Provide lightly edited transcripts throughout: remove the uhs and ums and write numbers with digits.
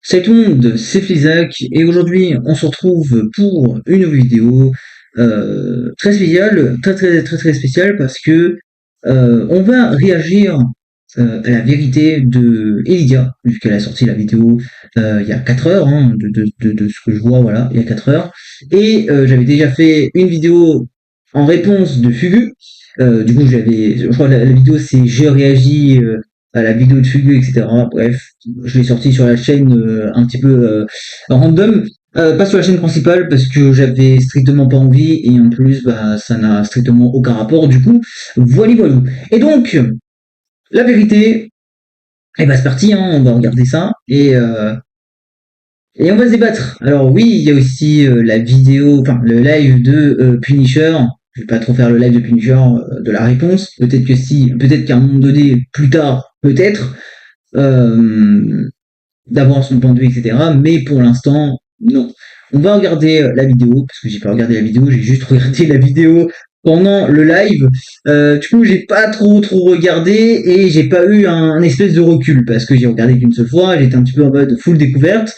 Salut tout le monde, c'est Flizac et aujourd'hui on se retrouve pour une nouvelle vidéo très spéciale, très spéciale parce que on va réagir à la vérité de Elydia, puisqu'elle a sorti la vidéo il y a 4 heures, hein, de ce que je vois, voilà, il y a 4 heures. Et j'avais déjà fait une vidéo en réponse de Fugu. Du coup, je crois que la vidéo c'est j'ai réagi à la vidéo de Fugu, etc. Bref, je l'ai sorti sur la chaîne un petit peu random. Pas sur la chaîne principale parce que j'avais strictement pas envie et en plus bah ça n'a strictement aucun rapport du coup voilà. Et donc la vérité, eh ben c'est parti, hein, on va regarder ça et on va se débattre. Alors oui, il y a aussi la vidéo, enfin le live de Punisher. Je vais pas trop faire le live de Punisher de la réponse. Peut-être que si, peut-être qu'à un moment donné, plus tard, peut-être, euh, d'avoir son point de vue, etc. Mais pour l'instant, non. On va regarder la vidéo, parce que j'ai pas regardé la vidéo, j'ai juste regardé la vidéo pendant le live. Du coup, j'ai pas trop regardé et j'ai pas eu un espèce de recul parce que j'ai regardé qu'une seule fois. J'étais un petit peu en mode full découverte.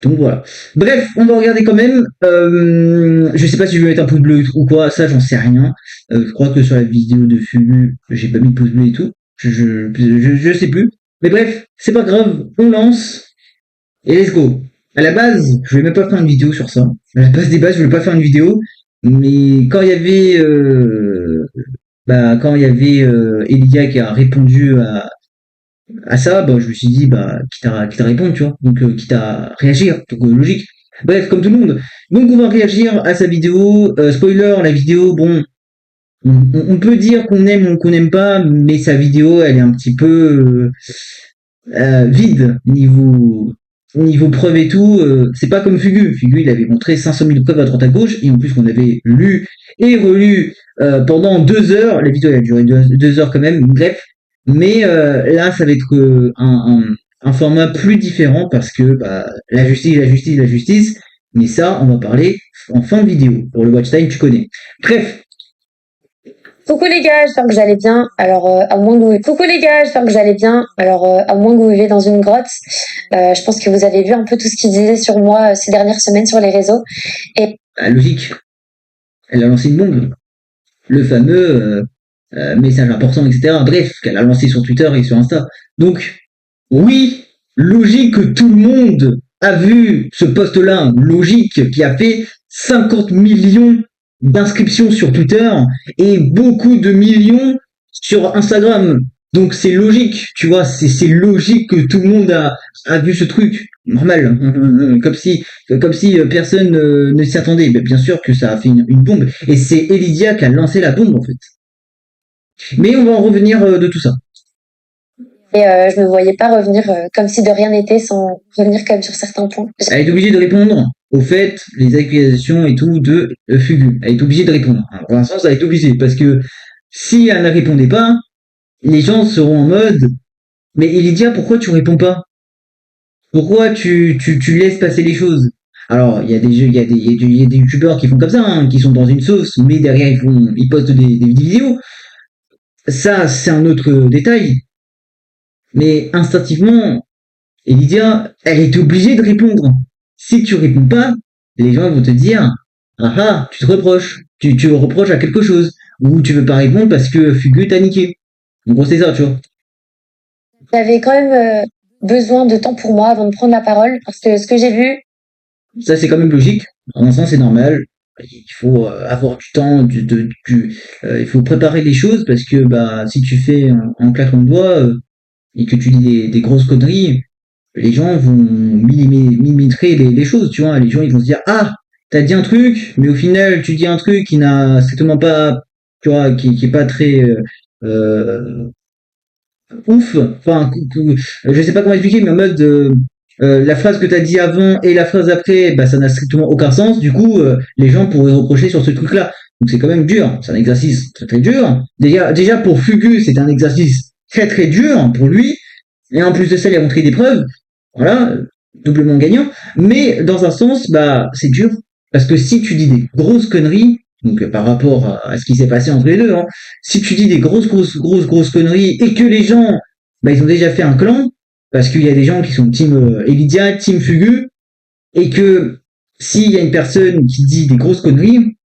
Donc voilà. Bref, on va regarder quand même. Je sais pas si je vais mettre un pouce bleu ou quoi, ça j'en sais rien. Je crois que sur la vidéo de Fugu, j'ai pas mis de pouce bleu et tout. Je sais plus. Mais bref, c'est pas grave, on lance. Et let's go. À la base, je voulais même pas faire une vidéo sur ça. À la base des bases, je voulais pas faire une vidéo. Mais quand il y avait Elia qui a répondu à ça, bah, je me suis dit, bah, quitte à répondre, tu vois. Donc, quitte à réagir. Donc, logique. Bref, comme tout le monde. Donc, on va réagir à sa vidéo. Spoiler, la vidéo, bon, on peut dire qu'on aime ou qu'on n'aime pas, mais sa vidéo, elle est un petit peu vide niveau preuve et tout. C'est pas comme Fugu. Fugu, il avait montré 500 000 preuves à droite à gauche, et en plus qu'on avait lu et relu pendant 2 heures. La vidéo elle a duré 2 heures quand même, bref. Mais là, ça va être un format plus différent parce que bah, la justice. Mais ça, on va parler en fin de vidéo. Pour le watch time, tu connais. Bref, Coucou les gars, j'espère que vous allez bien. Alors, à moins que vous... Coucou les gars, j'espère que vous allez bien. Alors, à moins que vous vivez dans une grotte, je pense que vous avez vu un peu tout ce qu'ils disaient sur moi ces dernières semaines sur les réseaux. Et logique, elle a lancé une bombe. Le fameux message important, etc. Bref, qu'elle a lancé sur Twitter et sur Insta. Donc, oui, logique que tout le monde a vu ce post-là, logique, qui a fait 50 millions d'inscriptions sur Twitter et beaucoup de millions sur Instagram. Donc c'est logique, tu vois, c'est logique que tout le monde a vu ce truc. Normal, comme si personne ne s'y attendait. Mais bien sûr que ça a fait une bombe. Et c'est Elydia qui a lancé la bombe en fait. Mais on va en revenir de tout ça. je me voyais pas revenir comme si de rien n'était sans revenir quand même sur certains points. Elle est obligée de répondre au fait, les accusations et tout de Fugu. Elle est obligée de répondre. Alors, pour l'instant, ça va être obligé parce que si elle ne répondait pas, les gens seront en mode mais Elydia, pourquoi tu réponds pas? Pourquoi tu laisses passer les choses? Alors, il y a des jeux, il y a des youtubeurs qui font comme ça, hein, qui sont dans une sauce, mais derrière ils postent des vidéos. Ça, c'est un autre détail. Mais instinctivement, Elydia, elle est obligée de répondre. Si tu réponds pas, les gens vont te dire, ah ah, tu te reproches, tu reproches à quelque chose, ou tu veux pas répondre parce que Fugu t'a niqué. En gros, c'est ça, tu vois. J'avais quand même besoin de temps pour moi avant de prendre la parole parce que ce que j'ai vu, Ça, c'est quand même logique. En un sens, c'est normal. Il faut avoir du temps, il faut préparer les choses parce que bah si tu fais en claquant de doigts et que tu dis des grosses conneries, les gens vont millimétrer les choses, tu vois. Les gens ils vont se dire ah t'as dit un truc, mais au final tu dis un truc qui n'a strictement pas, tu vois, qui est pas très ouf. Enfin, je sais pas comment expliquer, mais en mode la phrase que t'as dit avant et la phrase après, bah ça n'a strictement aucun sens. Du coup, les gens pourraient reprocher sur ce truc-là. Donc c'est quand même dur. C'est un exercice très dur. Déjà pour Fugu, c'est un exercice très dur pour lui. Et en plus de ça, il a montré des preuves. Voilà, doublement gagnant. Mais dans un sens, bah c'est dur parce que si tu dis des grosses conneries, donc par rapport à ce qui s'est passé entre les deux, hein, si tu dis des grosses conneries et que les gens, bah, ils ont déjà fait un clan, parce qu'il y a des gens qui sont team Elidia, team Fugu, et que s'il y a une personne qui dit des grosses conneries,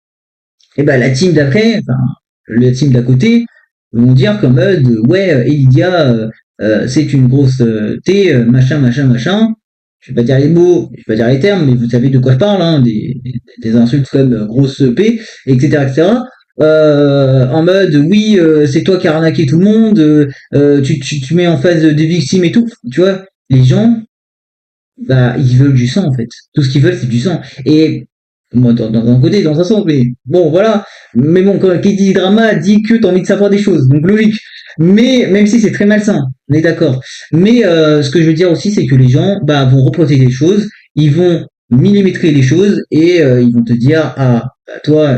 et ben la team d'après, enfin la team d'à côté, vont dire qu'en mode ouais Elidia c'est une grosse machin machin machin. Je vais pas dire les mots, je vais pas dire les termes, mais vous savez de quoi je parle, hein, des insultes comme grosse P, etc. etc. En mode oui c'est toi qui as arnaqué tout le monde, tu mets en face des victimes et tout, tu vois, les gens bah ils veulent du sang en fait. Tout ce qu'ils veulent c'est du sang. Et moi dans un côté, dans un sens, mais bon voilà. Mais bon, quand qui dit drama dit que t'as envie de savoir des choses, donc logique. Mais même si c'est très malsain, on est d'accord. Mais ce que je veux dire aussi, c'est que les gens bah vont reprocher des choses, ils vont millimétrer les choses et ils vont te dire ah bah, toi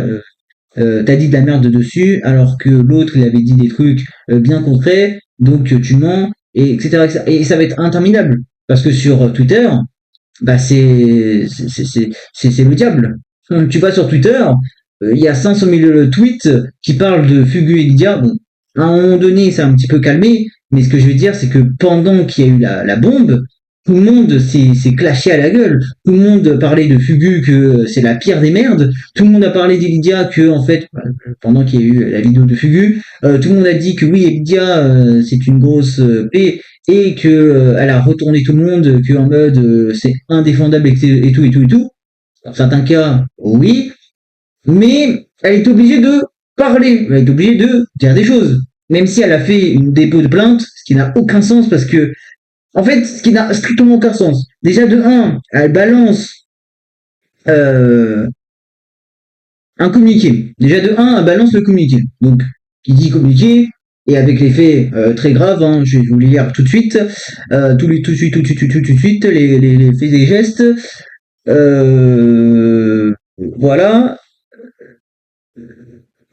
t'as dit de la merde dessus alors que l'autre il avait dit des trucs bien concrets, donc tu mens et etc., etc. Et ça va être interminable parce que sur Twitter bah c'est le diable. Tu vas sur Twitter, il y a 500 000 tweets qui parlent de Fugu et Lydia. Bon, à un moment donné, ça a un petit peu calmé, mais ce que je veux dire, c'est que pendant qu'il y a eu la bombe, tout le monde s'est clashé à la gueule. Tout le monde parlait de Fugu que c'est la pire des merdes. Tout le monde a parlé d'Elydia que, en fait, pendant qu'il y a eu la vidéo de Fugu, tout le monde a dit que oui, Elydia, c'est une grosse paix et que elle a retourné tout le monde, que en mode c'est indéfendable et tout et tout et tout. Dans certains cas, oui, mais elle est obligée de parler, elle est obligée de dire des choses, même si elle a fait une dépôt de plainte, ce qui n'a aucun sens parce que, en fait, ce qui n'a strictement aucun sens. Déjà de un, elle balance euh, un communiqué. Déjà de un, elle balance le communiqué. Donc, qui dit communiqué, et avec les faits très graves, hein, je vais vous les lire tout de suite, tout de suite, tout de suite, les faits et gestes. Voilà,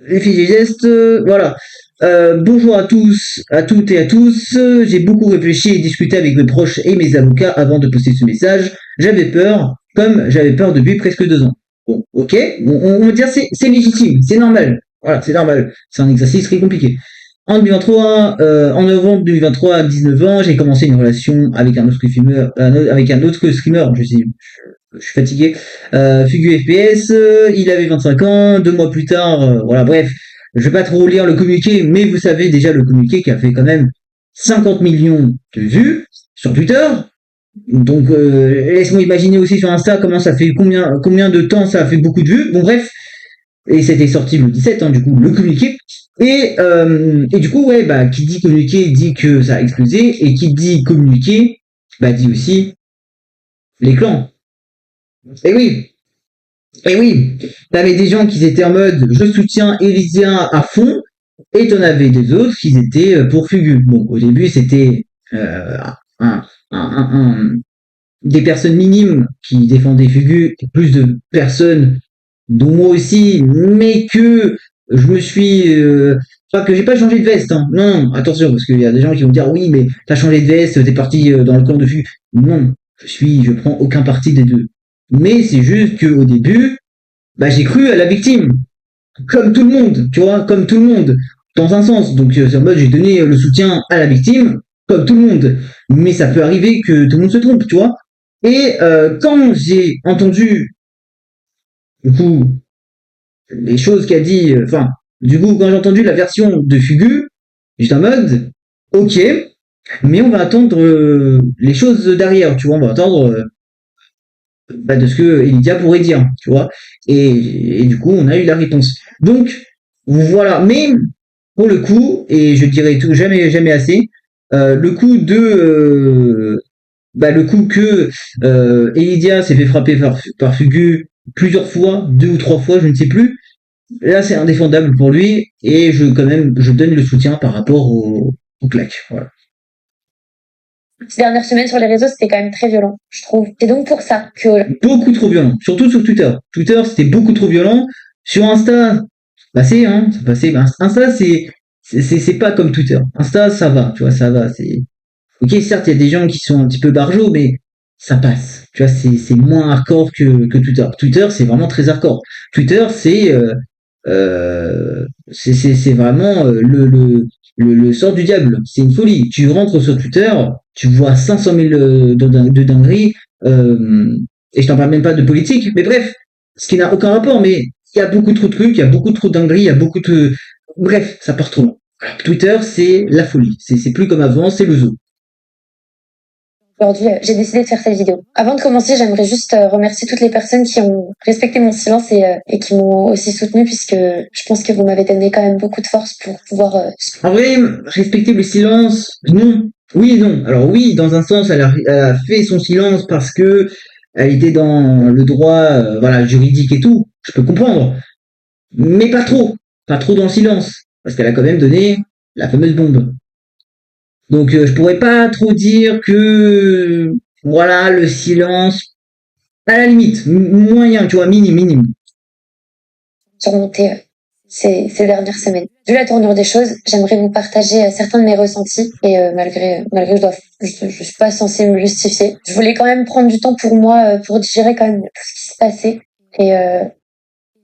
les faits et gestes, voilà. Bonjour à tous, à toutes et à tous. J'ai beaucoup réfléchi et discuté avec mes proches et mes avocats avant de poster ce message. J'avais peur, comme j'avais peur depuis presque 2 ans. Bon, ok, on va dire c'est légitime, c'est normal. Voilà, c'est normal. C'est un exercice très compliqué. En 2023, en novembre 2023, à 19 ans, j'ai commencé une relation avec un autre streamer, je suis fatigué. Fugu FPS, il avait 25 ans, 2 mois plus tard, voilà, bref, je vais pas trop lire le communiqué, mais vous savez déjà le communiqué qui a fait quand même 50 millions de vues sur Twitter. Donc laisse-moi imaginer aussi sur Insta comment ça fait combien de temps ça a fait beaucoup de vues. Bon bref, et c'était sorti le 17, hein, du coup, le communiqué. Et du coup, ouais, bah, qui dit communiqué dit que ça a explosé, et qui dit communiqué, bah, dit aussi les clans. Et oui, et oui, t'avais des gens qui étaient en mode je soutiens Elysia à fond, et t'en avais des autres qui étaient pour Fugu. Bon, au début, c'était un, des personnes minimes qui défendaient Fugu, et plus de personnes dont moi aussi, mais que je me suis enfin, que j'ai pas changé de veste, hein. Non, attention, parce qu'il y a des gens qui vont dire oui, mais t'as changé de veste, t'es parti dans le camp de Fugu. Non, je prends aucun parti des deux. Mais c'est juste qu'au début, bah j'ai cru à la victime, comme tout le monde, tu vois, comme tout le monde, dans un sens. Donc c'est en mode j'ai donné le soutien à la victime, comme tout le monde. Mais ça peut arriver que tout le monde se trompe, tu vois. Et quand j'ai entendu du coup les choses qu'a dit, enfin, du coup, quand j'ai entendu la version de Fugu, j'étais en mode, ok, mais on va attendre les choses derrière, tu vois, on va attendre bah, de ce que Elydia pourrait dire, tu vois, et du coup, on a eu la réponse. Donc, voilà, mais pour le coup, et je dirais tout, jamais, jamais assez, le coup de, bah, le coup que Elydia s'est fait frapper par Fugu plusieurs fois, 2 ou 3 fois, je ne sais plus. Là, c'est indéfendable pour lui et je donne le soutien par rapport au claque. Voilà. Ces dernières semaines sur les réseaux, c'était quand même très violent, je trouve. C'est donc pour ça que... Beaucoup trop violent, surtout sur Twitter. Twitter, c'était beaucoup trop violent. Sur Insta, ça passait, hein, ça passait. Ben, Insta, c'est pas comme Twitter. Insta, ça va, tu vois, ça va. C'est ok, certes, il y a des gens qui sont un petit peu barjots, mais ça passe. Tu vois, c'est moins hardcore que Twitter. Twitter, c'est vraiment très hardcore. Twitter, c'est vraiment le sort du diable. C'est une folie. Tu rentres sur Twitter, tu vois 500 000 de dingueries, et je t'en parle même pas de politique, mais bref, ce qui n'a aucun rapport, mais il y a beaucoup trop de trucs, il y a beaucoup trop de dingueries, il y a beaucoup de... Bref, ça part trop loin. Twitter, c'est la folie. C'est plus comme avant, c'est le zoo. Aujourd'hui, j'ai décidé de faire cette vidéo. Avant de commencer, j'aimerais juste remercier toutes les personnes qui ont respecté mon silence et qui m'ont aussi soutenue puisque je pense que vous m'avez donné quand même beaucoup de force pour pouvoir... En vrai, respecter le silence, non. Oui et non. Alors oui, dans un sens, elle a fait son silence parce que elle était dans le droit, voilà, juridique et tout. Je peux comprendre. Mais pas trop. Pas trop dans le silence. Parce qu'elle a quand même donné la fameuse bombe. Donc je pourrais pas trop dire que voilà le silence à la limite moyen tu vois minime. surmonter ces dernières semaines. Vu la tournure des choses, j'aimerais vous partager certains de mes ressentis et malgré je suis pas censée me justifier. Je voulais quand même prendre du temps pour moi pour digérer quand même tout ce qui se passait et euh,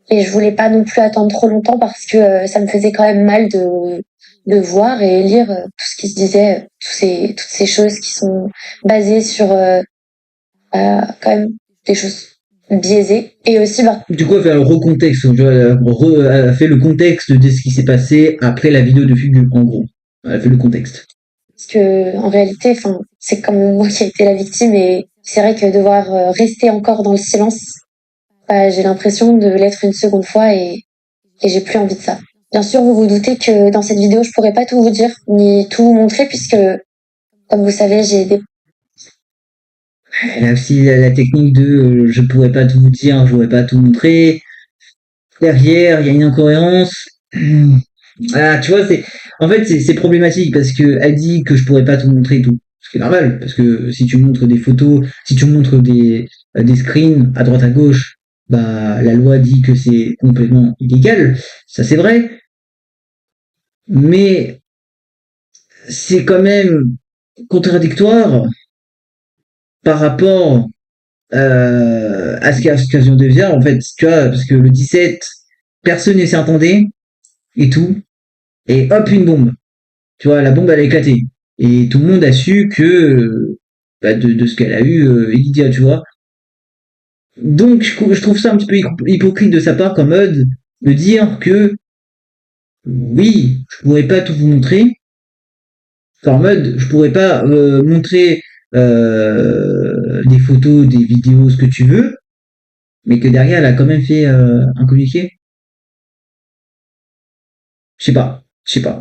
et je voulais pas non plus attendre trop longtemps parce que ça me faisait quand même mal de voir et lire tout ce qui se disait, toutes ces choses qui sont basées sur quand même des choses biaisées et aussi bah, Du coup elle fait le recontexte, tu vois, elle a fait le contexte de ce qui s'est passé après la vidéo de Fugu en gros. Elle a fait le contexte. parce que en réalité, enfin, c'est quand même moi qui ai été la victime et c'est vrai que devoir rester encore dans le silence, bah, j'ai l'impression de l'être une seconde fois et j'ai plus envie de ça. Bien sûr, vous vous doutez que dans cette vidéo, je pourrais pas tout vous dire ni tout vous montrer puisque, comme vous savez, j'ai des... Elle a aussi la technique de je pourrais pas tout vous dire, je pourrais pas tout montrer. Derrière, il y a une incohérence. Ah, tu vois, en fait, c'est problématique parce que elle dit que je pourrais pas tout montrer et tout. Ce qui est normal, parce que si tu montres des photos, si tu montres des screens à droite à gauche, bah, la loi dit que c'est complètement illégal. Ça, c'est vrai. Mais c'est quand même contradictoire par rapport à ce qu'elles devient, en fait. Tu vois, parce que le 17, personne ne s'y attendait et tout. Et hop, une bombe. Tu vois, la bombe elle a éclaté. Et tout le monde a su que bah, de ce qu'elle a eu, Lydia, tu vois. Donc je trouve ça un petit peu hypocrite de sa part comme mode de dire que oui, je pourrais pas tout vous montrer. En mode, je pourrais pas montrer des photos, des vidéos, ce que tu veux, mais que derrière elle a quand même fait un communiqué. Je sais pas.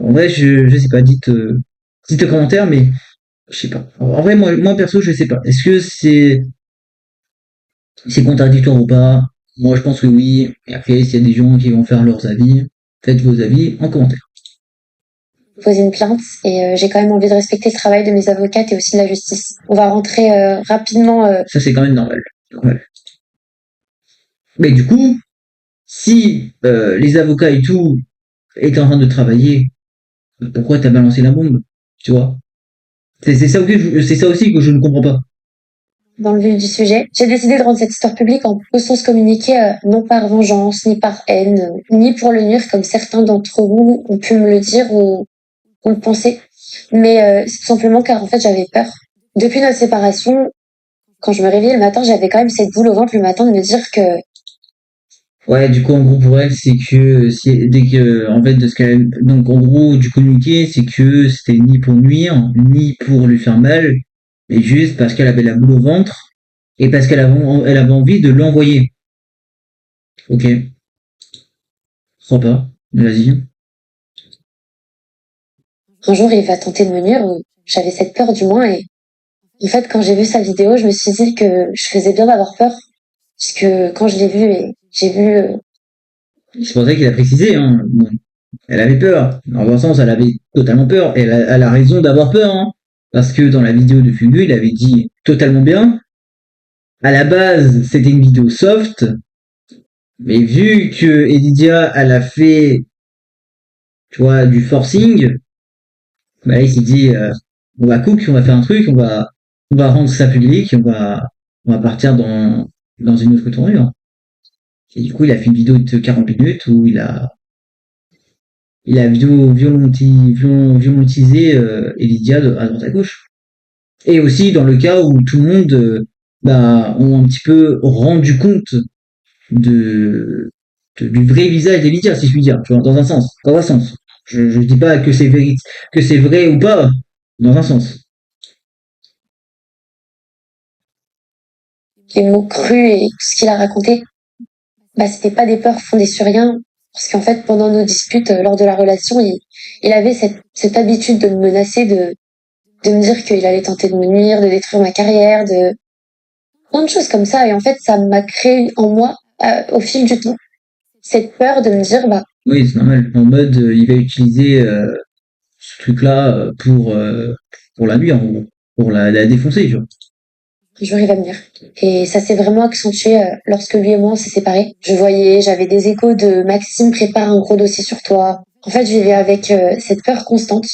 En vrai, je sais pas. Dites le commentaire, mais je sais pas. En vrai, moi perso, je sais pas. Est-ce que c'est contradictoire ou pas? Moi, je pense que oui. Et après, s'il y a des gens qui vont faire leurs avis, faites vos avis en commentaire. Poser une plainte et j'ai quand même envie de respecter le travail de mes avocates et aussi de la justice. On va rentrer rapidement. Ça, c'est quand même normal. Normal. Mais du coup, si les avocats et tout étaient en train de travailler, pourquoi t'as balancé la bombe? Tu vois? C'est ça aussi que je ne comprends pas. Dans le vif du sujet, j'ai décidé de rendre cette histoire publique en peu sens communiqué, non par vengeance, ni par haine, ni pour le nuire comme certains d'entre vous ont pu me le dire ou le penser, mais c'est tout simplement car en fait j'avais peur. Depuis notre séparation, quand je me réveillais le matin, j'avais quand même cette boule au ventre le matin de me dire que Ouais, du coup, en gros, pour elle, c'est que, dès que, en fait, de ce qu'elle, donc, en gros, du communiqué, c'est que c'était ni pour nuire, ni pour lui faire mal, mais juste parce qu'elle avait la boule au ventre, et parce elle avait envie de l'envoyer. Ok. Je crois pas. Vas-y. un jour il va tenter de me nuire, ou j'avais cette peur du moins, et en fait quand j'ai vu sa vidéo, je me suis dit que je faisais bien d'avoir peur, puisque quand je l'ai vu et j'ai vu C'est pour ça qu'il a précisé, hein. Bon. Elle avait peur. Dans un sens, elle avait totalement peur. Et elle a raison d'avoir peur, hein. Parce que dans la vidéo de Fugu, il avait dit totalement bien. À la base, c'était une vidéo soft, mais vu que Edidia, elle a fait, tu vois, du forcing, bah là, il s'est dit, on va cook, on va faire un truc, on va rendre ça public, on va partir dans une autre tournure. Et du coup, il a fait une vidéo de 40 minutes où Il a violentisé Elydia à droite à gauche. Et aussi dans le cas où tout le monde ont un petit peu rendu compte de, du vrai visage d'Elydia, si je puis dire, tu vois, dans un sens, dans un sens. Je dis pas que que c'est vrai ou pas, dans un sens. Les mots crus et tout ce qu'il a raconté, bah, c'était pas des peurs fondées sur rien. Parce qu'en fait, pendant nos disputes, lors de la relation, il avait cette habitude de me menacer, de me dire qu'il allait tenter de me nuire, de détruire ma carrière, de plein de choses comme ça. Et en fait, ça m'a créé en moi, au fil du temps, cette peur de me dire, bah, Oui, c'est normal. En mode, il va utiliser ce truc-là pour la nuire, en gros. Pour la défoncer, tu vois. un jour il va venir. Et ça s'est vraiment accentué lorsque lui et moi on s'est séparés. J'avais des échos de Maxime prépare un gros dossier sur toi. En fait, je vivais avec cette peur constante.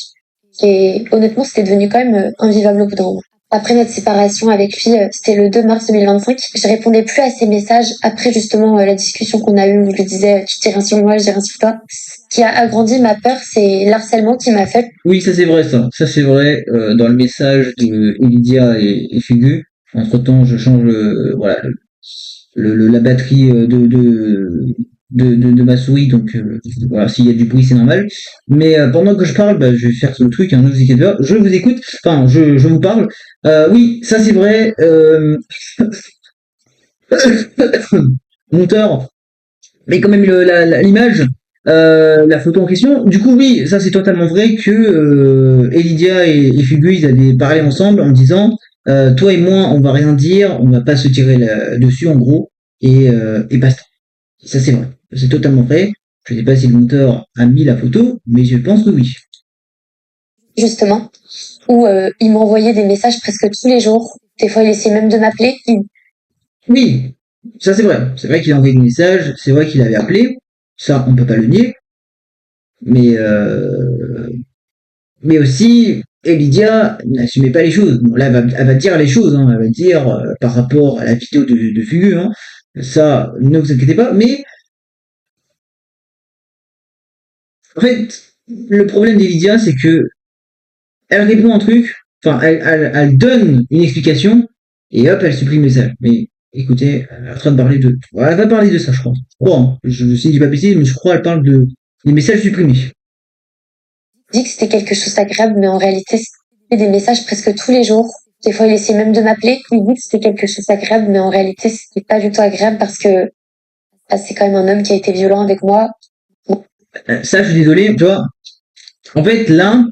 Et honnêtement, c'était devenu quand même invivable au bout d'un moment. Après notre séparation avec lui, c'était le 2 mars 2025. Je répondais plus à ses messages après justement la discussion qu'on a eue où je lui disais tu dis rien sur moi, je dis rien sur toi. Ce qui a agrandi ma peur, c'est l'harcèlement qui m'a fait. Oui, ça c'est vrai, ça. Ça c'est vrai. Dans le message de Elydia et Fugu, entre-temps, je change voilà, la batterie de ma souris, donc voilà, s'il y a du bruit, c'est normal. Mais pendant que je parle, bah, je vais faire le truc, hein, ne vous inquiétez pas, je vous écoute, enfin, je vous parle. Oui, ça c'est vrai. Monteur, mais quand même l'image, la photo en question. Du coup, oui, ça c'est totalement vrai que Elydia et Fugu, ils avaient parlé ensemble en disant toi et moi, on va rien dire, on va pas se tirer dessus en gros, et basta. Ça c'est vrai, c'est totalement vrai. Je sais pas si le monteur a mis la photo, mais je pense que oui. Justement, où il m'envoyait des messages presque tous les jours. Des fois, il essayait même de m'appeler. Oui, ça c'est vrai. C'est vrai qu'il a envoyé des messages, c'est vrai qu'il avait appelé. Ça, on peut pas le nier. Mais mais aussi, Lydia n'assumait pas les choses. Bon, là, elle va dire les choses, hein, elle va dire par rapport à la vidéo de Fugu, hein, ça, ne vous inquiétez pas. Mais en fait, le problème d'Elydia, c'est que elle répond un truc, enfin, elle donne une explication, et hop, elle supprime le message. Mais écoutez, elle est en train de parler de. Elle va parler de ça, je crois. Je crois, hein. Je sais, je dis pas bêtise, mais je crois qu'elle parle de des messages supprimés. Dit que c'était quelque chose d'agréable, mais en réalité, c'était des messages presque tous les jours. Des fois, il essayait même de m'appeler. Il dit que c'était quelque chose d'agréable, mais en réalité, c'était pas du tout agréable parce que bah, c'est quand même un homme qui a été violent avec moi. Bon. Ça, je suis désolé, tu vois. En fait, là,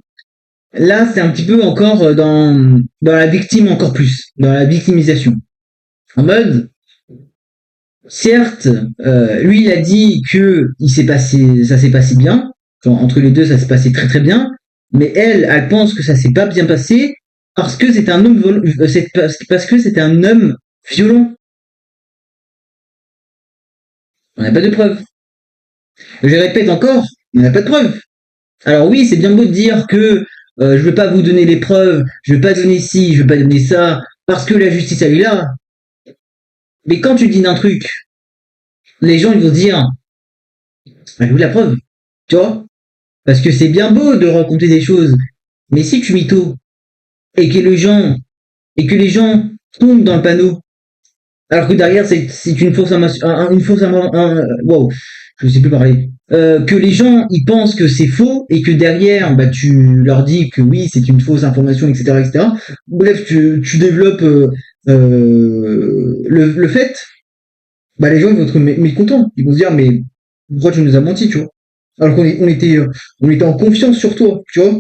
c'est un petit peu encore dans la victime encore plus, dans la victimisation. En mode, certes, lui, il a dit que ça s'est passé bien, genre, entre les deux, ça s'est passé très très bien, mais elle pense que ça s'est pas bien passé parce que c'est un homme parce que c'était un homme violent. On n'a pas de preuves. Je répète encore, on n'a pas de preuves. Alors oui, c'est bien beau de dire que je veux pas vous donner les preuves, je veux pas donner ci, je veux pas donner ça, parce que la justice elle est là. Mais quand tu dis d'un truc, les gens ils vont se dire, bah, où la preuve, tu vois? Parce que c'est bien beau de raconter des choses, mais si tu mythos et que les gens tombent dans le panneau, alors que derrière c'est une fausse une fausse wow, je sais plus parler. Que les gens ils pensent que c'est faux et que derrière bah tu leur dis que oui c'est une fausse information etc etc. Bref tu développes le fait, bah les gens ils vont être mécontents, ils vont se dire mais pourquoi tu nous as menti, tu vois, alors on était en confiance sur toi, tu vois.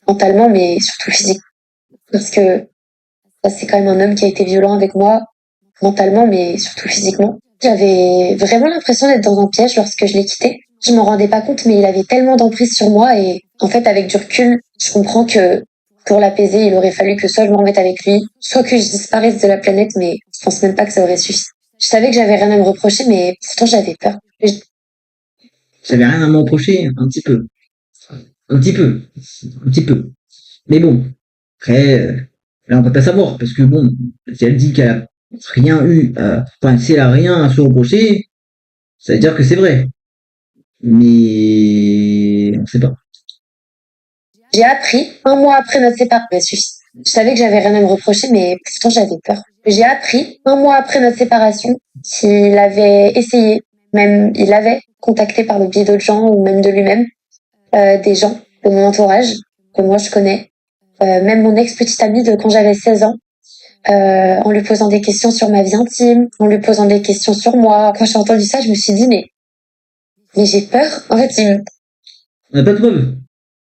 Mentalement, mais surtout physique. Parce que bah, c'est quand même un homme qui a été violent avec moi, mentalement, mais surtout physiquement. J'avais vraiment l'impression d'être dans un piège lorsque je l'ai quitté. Je m'en rendais pas compte, mais il avait tellement d'emprise sur moi et en fait, avec du recul, je comprends que pour l'apaiser, il aurait fallu que soit je me remette avec lui, soit que je disparaisse de la planète, mais je pense même pas que ça aurait suffi. Je savais que j'avais rien à me reprocher, mais pourtant j'avais peur. J'avais rien à me reprocher, un petit peu, un petit peu. Mais bon, après, là, on peut pas savoir, parce que bon, si elle dit qu'elle a rien eu, enfin, si elle a rien à se reprocher, ça veut dire que c'est vrai. mais on sait pas. J'ai appris, un mois après notre séparation, je savais que j'avais rien à me reprocher, mais pourtant j'avais peur. J'ai appris, un mois après notre séparation, qu'il avait essayé, même il avait contacté par le biais d'autres gens ou même de lui-même, des gens de mon entourage que moi je connais, même mon ex-petite amie de quand j'avais 16 ans, en lui posant des questions sur ma vie intime, en lui posant des questions sur moi. Quand j'ai entendu ça, je me suis dit, mais j'ai peur. En fait, On n'a pas de preuves.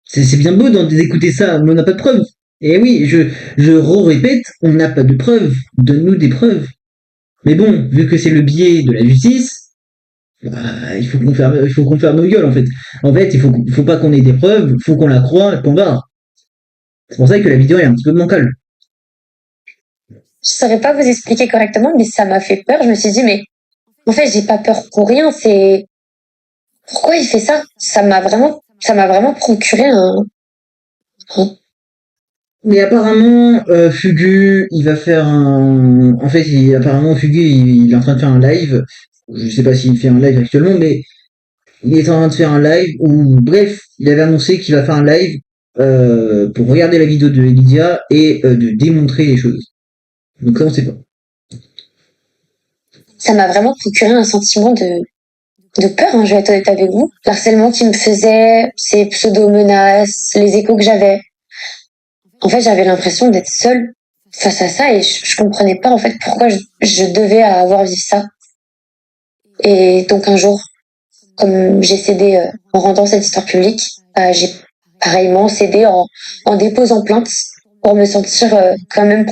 C'est bien beau d'écouter ça, mais on n'a pas de preuves. Et oui, je répète, on n'a pas de preuves. Donne-nous des preuves. Mais bon, vu que c'est le biais de la justice, bah, il faut qu'on ferme nos gueules en fait. En fait, il faut pas qu'on ait des preuves, il faut qu'on la croie et qu'on barre. C'est pour ça que la vidéo est un petit peu bancale. je saurais pas vous expliquer correctement, mais ça m'a fait peur. Je me suis dit, mais en fait, j'ai pas peur pour rien. C'est pourquoi il fait ça. Ça m'a vraiment procuré un- Mais apparemment, Fugu, il va faire un. En fait, apparemment, Fugu, il est en train de faire un live. Je sais pas s'il fait un live actuellement, mais il est en train de faire un live où, bref, il avait annoncé qu'il va faire un live pour regarder la vidéo de Lydia et de démontrer les choses. Donc ça, on sait pas. ça m'a vraiment procuré un sentiment de peur, hein, je vais être honnête avec vous. L'harcèlement qu'il me faisait, ces pseudo-menaces, les échos que j'avais. En fait, j'avais l'impression d'être seule face à ça et je comprenais pas en fait pourquoi je devais avoir vécu ça. Et donc un jour, comme j'ai cédé en rendant cette histoire publique, j'ai pareillement cédé en déposant plainte pour me sentir quand même.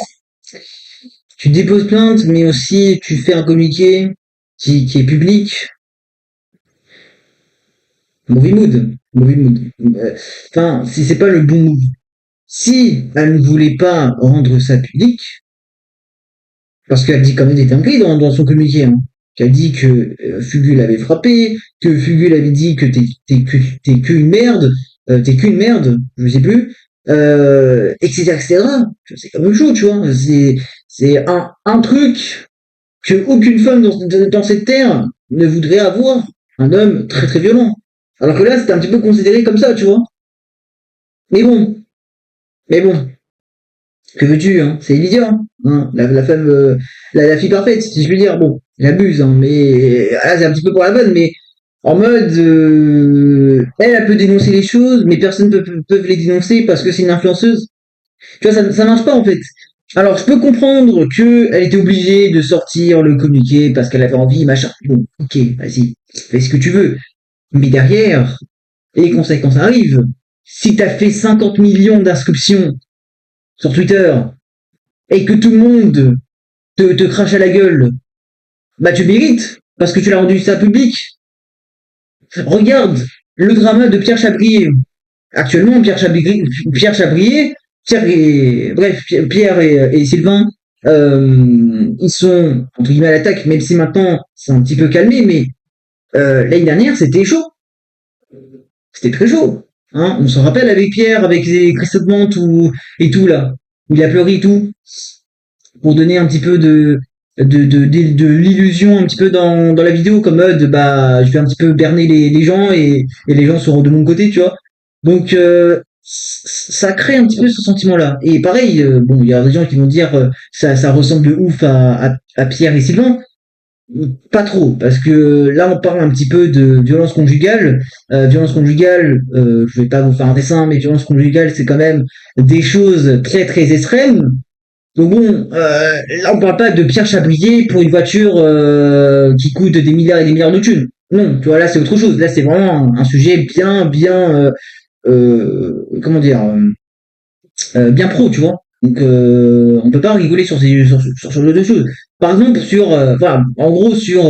Tu déposes plainte, mais aussi tu fais un communiqué qui est public. Movie mood. Movie mood. Enfin, si c'est pas le bon move. Si elle ne voulait pas rendre ça public, parce qu'elle dit quand même des dingueries dans son communiqué, hein. Elle dit que Fugu l'avait frappé, que Fugu l'avait dit que t'es qu'une merde, t'es qu'une merde, je sais plus, etc., etc. C'est comme une chose, tu vois. C'est un truc que aucune femme dans cette terre ne voudrait avoir. Un homme très très violent. Alors que là, c'était un petit peu considéré comme ça, tu vois. Mais bon, mais bon, que veux-tu, hein, c'est Lydia, hein, la femme, la fille parfaite, si je veux dire. Bon, j'abuse, hein, mais là, c'est un petit peu pour la bonne, mais en mode, elle peut dénoncer les choses, mais personne ne peut les dénoncer parce que c'est une influenceuse. Tu vois, ça marche pas en fait. Alors, je peux comprendre que elle était obligée de sortir le communiqué parce qu'elle avait envie, machin. Bon, ok, vas-y, fais ce que tu veux. Mais derrière, les conséquences arrivent. Si t'as fait 50 millions d'inscriptions sur Twitter et que tout le monde te crache à la gueule, bah tu mérites parce que tu l'as rendu ça public. Regarde le drama de Pierre Chabrier. Actuellement, Pierre et Sylvain, ils sont entre guillemets à l'attaque, même si maintenant c'est un petit peu calmé, mais l'année dernière c'était chaud, c'était très chaud. Hein, on s'en rappelle avec Pierre, avec les Christophe Monte et tout là, où il a pleuré et tout, pour donner un petit peu de l'illusion un petit peu dans la vidéo, comme mode bah je vais un petit peu berner les gens et les gens seront de mon côté, tu vois. Donc ça crée un petit peu ce sentiment-là. Et pareil, bon, il y a des gens qui vont dire ça ressemble de ouf à Pierre et Sylvain. Pas trop, parce que là on parle un petit peu de violence conjugale. Violence conjugale, je vais pas vous faire un dessin, mais violence conjugale c'est quand même des choses très très extrêmes. Donc bon, là on parle pas de Pierre Chabrier pour une voiture qui coûte des milliards et des milliards de thunes. Non, tu vois, là c'est autre chose. Là c'est vraiment un sujet bien, comment dire, bien pro, tu vois. Donc on peut pas rigoler sur ce genre de choses. Par exemple, voilà, en gros sur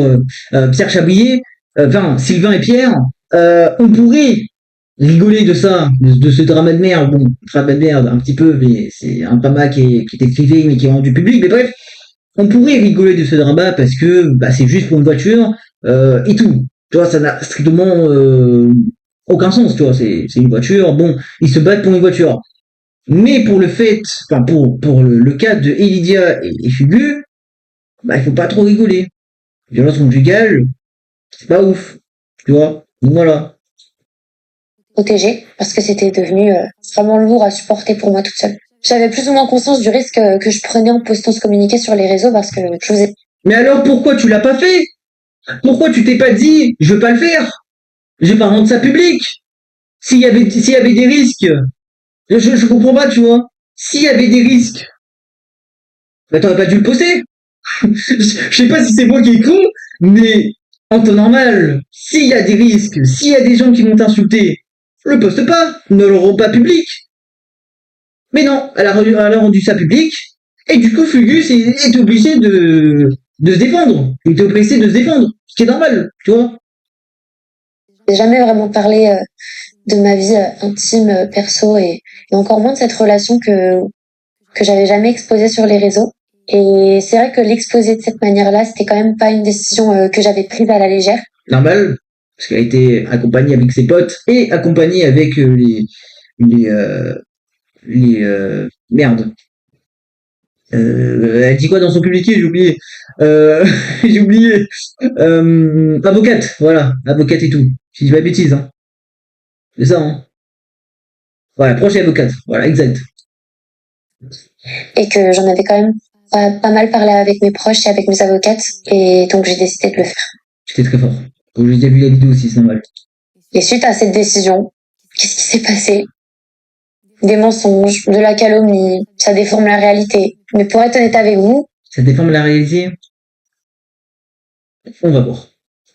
Pierre Chabrier, enfin Sylvain et Pierre, on pourrait rigoler de ça, de ce drama de merde. Bon, drama de merde un petit peu, mais c'est un drama qui est écrivé mais qui est rendu public. Mais bref, on pourrait rigoler de ce drama parce que bah, c'est juste pour une voiture et tout. Tu vois, ça n'a strictement aucun sens, tu vois. C'est une voiture. Bon, ils se battent pour une voiture. Mais pour le fait, enfin pour le cas de Elidia et Fugu, bah il faut pas trop rigoler. Violence conjugale, c'est pas ouf, tu vois. Donc voilà. Protégée parce que c'était devenu vraiment lourd à supporter pour moi toute seule. J'avais plus ou moins conscience du risque que je prenais en postant ce communiqué sur les réseaux parce que je vous ai... Mais alors pourquoi tu l'as pas fait? Pourquoi tu t'es pas dit, je veux pas le faire? Je vais pas rendre ça public. S'il y avait des risques, je comprends pas, tu vois. S'il y avait des risques, bah t'aurais pas dû le poster. Je sais pas si c'est moi qui est con, mais en temps normal, s'il y a des risques, s'il y a des gens qui vont t'insulter, le poste pas, ne le rends pas public. Mais non, elle a rendu ça public, et du coup, Fugus est obligé de se défendre. Il était obligé de se défendre, ce qui est normal, tu vois. J'ai jamais vraiment parlé de ma vie intime, perso et encore moins de cette relation que j'avais jamais exposée sur les réseaux. Et c'est vrai que l'exposer de cette manière-là, c'était quand même pas une décision que j'avais prise à la légère. Normal, parce qu'elle a été accompagnée avec ses potes, et accompagnée avec merde. Elle dit quoi dans son communiqué? J'ai oublié. J'ai oublié. Avocate, voilà, avocate et tout. Si je dis pas de bêtises, hein. C'est ça, hein. Voilà, proche et avocate. Voilà, exact. Et que j'en avais quand même pas mal parlé avec mes proches et avec mes avocates. Et donc j'ai décidé de le faire. J'étais très fort. J'ai déjà vu la vidéo aussi, c'est normal. Et suite à cette décision, qu'est-ce qui s'est passé? Des mensonges, de la calomnie, ça déforme la réalité. Mais pour être honnête avec vous, Ça déforme la réalité. On va voir.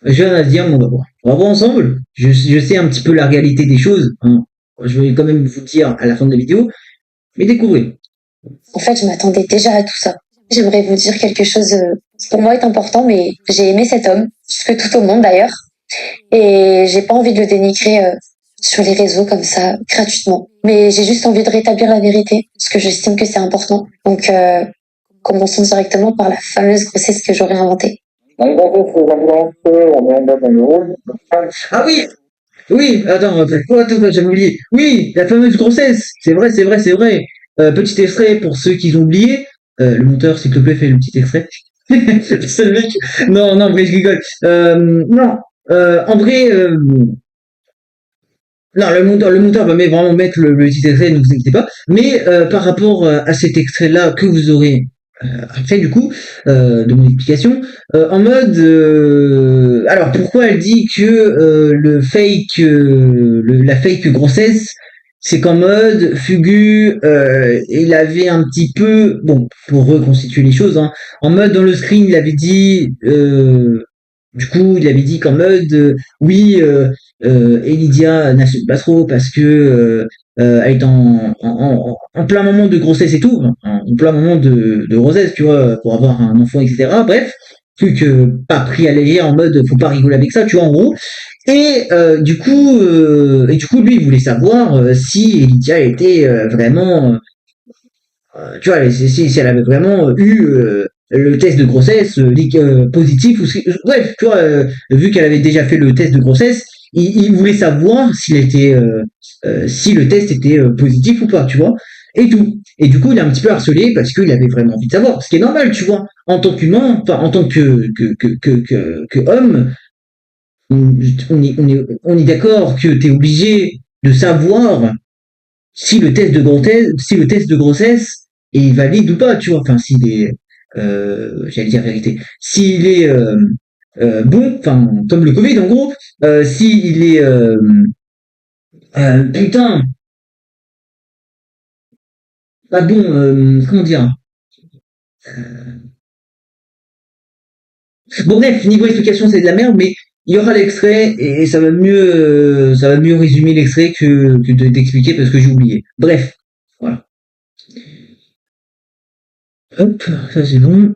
J'ai rien à dire, mais on va voir. On va voir ensemble. Je sais un petit peu la réalité des choses, hein. Je vais quand même vous dire à la fin de la vidéo, mais découvrez. en fait, je m'attendais déjà à tout ça. J'aimerais vous dire quelque chose qui pour moi est important, mais j'ai aimé cet homme, plus que tout au monde d'ailleurs. Et j'ai pas envie de le dénigrer sur les réseaux comme ça, gratuitement. Mais j'ai juste envie de rétablir la vérité, parce que j'estime que c'est important. Donc, commençons directement par la fameuse grossesse que j'aurais inventée. Ah oui, oui, attends, j'avais oublié. Oui, la fameuse grossesse. C'est vrai, c'est vrai, c'est vrai. Petit extrait pour ceux qui ont oublié. Le monteur, s'il te plaît, fais le petit extrait. C'est le mec. Non, non, en vrai, je rigole. Non, en vrai, non, le monteur va vraiment mettre le petit extrait, ne vous inquiétez pas. Mais par rapport à cet extrait-là que vous aurez fait du coup de mon explication, en mode, alors pourquoi elle dit que la fake grossesse, c'est qu'en mode Fugu, il avait un petit peu, bon, pour reconstituer les choses, hein, en mode dans le screen, il avait dit, du coup, il avait dit qu'en mode, oui. Elidia n'assume pas trop parce que elle est en plein moment de grossesse et tout, en plein moment de grossesse, tu vois, pour avoir un enfant, etc. Bref, truc pas pris à la légère en mode faut pas rigoler avec ça, tu vois, en gros. Et du coup, lui, il voulait savoir si Elidia était vraiment, tu vois, si elle avait vraiment eu le test de grossesse positif bref, tu vois, vu qu'elle avait déjà fait le test de grossesse, il voulait savoir si le test était positif ou pas, tu vois, et tout. Et du coup, il a un petit peu harcelé parce qu'il avait vraiment envie de savoir, ce qui est normal, tu vois, en tant qu'humain, enfin en tant que homme, on est d'accord que tu es obligé de savoir si le test de grossesse est valide ou pas, tu vois, enfin s'il est, j'allais dire vérité, s'il est bon, enfin comme le Covid en gros, s'il est putain, pas bon, comment dire. Bon bref, niveau explication c'est de la merde, mais il y aura l'extrait et ça va mieux résumer l'extrait que d'expliquer parce que j'ai oublié. Bref, voilà. Hop, ça c'est bon.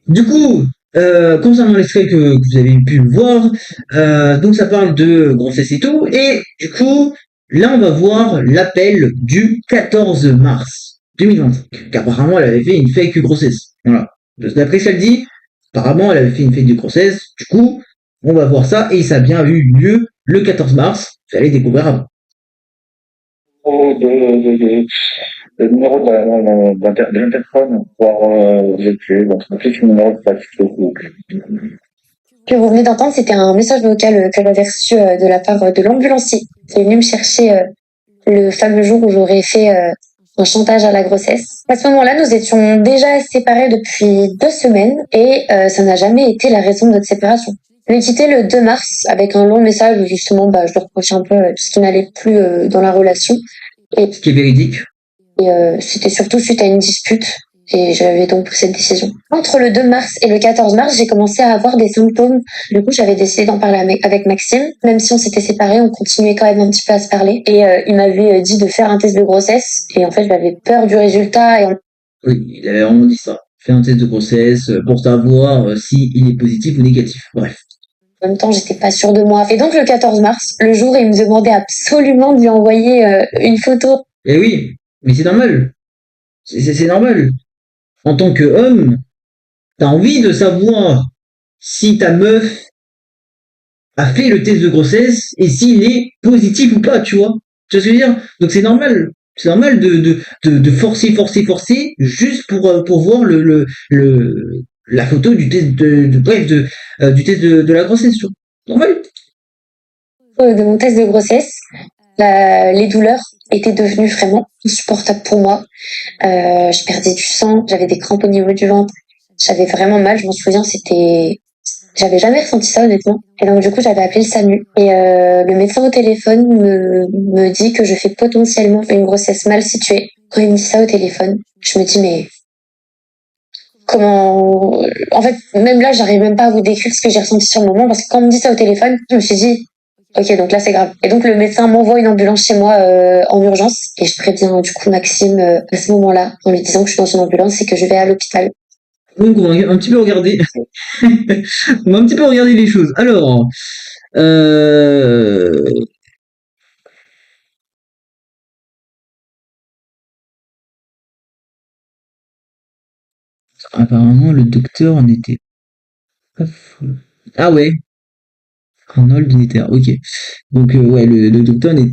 Du coup, concernant l'extrait que vous avez pu voir, donc ça parle de grossesse et tout, et du coup, là on va voir l'appel du 14 mars 2025, qu'apparemment elle avait fait une fake grossesse. Voilà. D'après ce qu'elle dit, apparemment elle avait fait une fake de grossesse, du coup, on va voir ça, et ça a bien eu lieu le 14 mars, vous allez découvrir avant. Le numéro de l'interphone pour voir les clés. Donc, on clique sur le numéro de plaque. Que vous venez d'entendre, c'était un message vocal que j'avais reçu de la part de l'ambulancier qui est venu me chercher le fameux jour où j'aurais fait un chantage à la grossesse. À ce moment-là, nous étions déjà séparés depuis 2 semaines et ça n'a jamais été la raison de notre séparation. Je l'ai quitté le 2 mars avec un long message où justement je lui reprochais un peu tout ce qui n'allait plus dans la relation. Et Ce qui est véridique. c'était surtout suite à une dispute. Et j'avais donc pris cette décision. Entre le 2 mars et le 14 mars, j'ai commencé à avoir des symptômes. Du coup, j'avais décidé d'en parler avec Maxime. Même si on s'était séparés, on continuait quand même un petit peu à se parler. Et il m'avait dit de faire un test de grossesse. Et en fait, j'avais peur du résultat. Oui, il avait vraiment dit ça. Fais un test de grossesse pour savoir si il est positif ou négatif. Bref. En même temps, j'étais pas sûre de moi. Et donc, le 14 mars, le jour où il me demandait absolument de lui envoyer une photo. Et oui, mais c'est normal. C'est normal. En tant qu'homme, t'as envie de savoir si ta meuf a fait le test de grossesse et s'il est positif ou pas, tu vois. Tu vois ce que je veux dire? Donc c'est normal. C'est normal de forcer, juste pour voir la photo du test du test de la grossesse, tu vois. Normal. De mon test de grossesse, les douleurs étaient devenues vraiment insupportables pour moi. Je perdais du sang, j'avais des crampes au niveau du ventre, j'avais vraiment mal. Je m'en souviens, j'avais jamais ressenti ça honnêtement. Et donc du coup, j'avais appelé le SAMU et le médecin au téléphone me dit que je fais potentiellement une grossesse mal située. Quand il me dit ça au téléphone, je me dis mais comment... En fait, même là, j'arrive même pas à vous décrire ce que j'ai ressenti sur le moment parce que quand on me dit ça au téléphone, je me suis dit ok, donc là c'est grave. Et donc le médecin m'envoie une ambulance chez moi en urgence et je préviens du coup Maxime à ce moment-là en lui disant que je suis dans une ambulance et que je vais à l'hôpital. Donc on va un petit peu regarder. On va un petit peu regarder les choses. Alors, euh, apparemment le docteur n'était pas fou. Ah ouais, Arnold n'était. Ok. Donc ouais, le docteur n'est.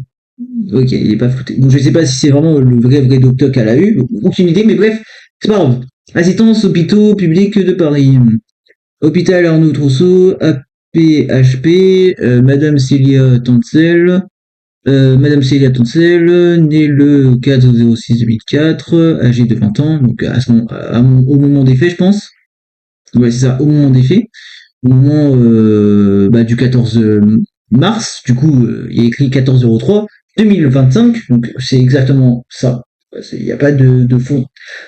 Ok, il est pas foutu. Bon, je sais pas si c'est vraiment le vrai docteur qu'elle a eu. Aucune idée, mais bref, c'est pas grave. Assistance hôpitaux publics de Paris. Hôpital Arnaud Trousseau, APHP, Madame Célia Toncel, née le 4/06/2004, âgée de 20 ans, donc au moment des faits, je pense. Ouais, c'est ça, au moment des faits. Au moment du 14 mars, du coup, il y a écrit 14/03/2025, donc c'est exactement ça. Il n'y a pas de fond,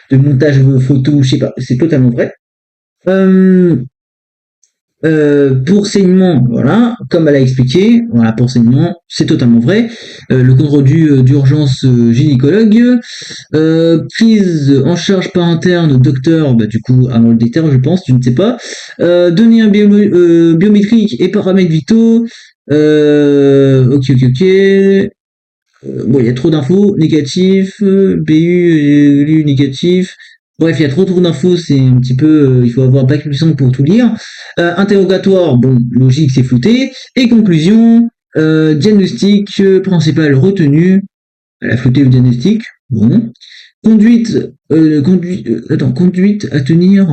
de montage photo, je sais pas, c'est totalement vrai. Euh, pour saignement, voilà, comme elle a expliqué, voilà, pour saignement, c'est totalement vrai. Le compte rendu d'urgence gynécologue, prise en charge par interne, docteur, du coup, avant le déterre, je pense, tu ne sais pas. Données biométriques et paramètres vitaux. Ok. Bon, il y a trop d'infos, négatif, BU négatif. Bref, il y a trop d'infos, c'est un petit peu, il faut avoir bac plus 5 pour tout lire. Interrogatoire, bon, logique, c'est flouté. Et conclusion, diagnostic principal retenu. Elle a flouté le diagnostic. Bon. Conduite à tenir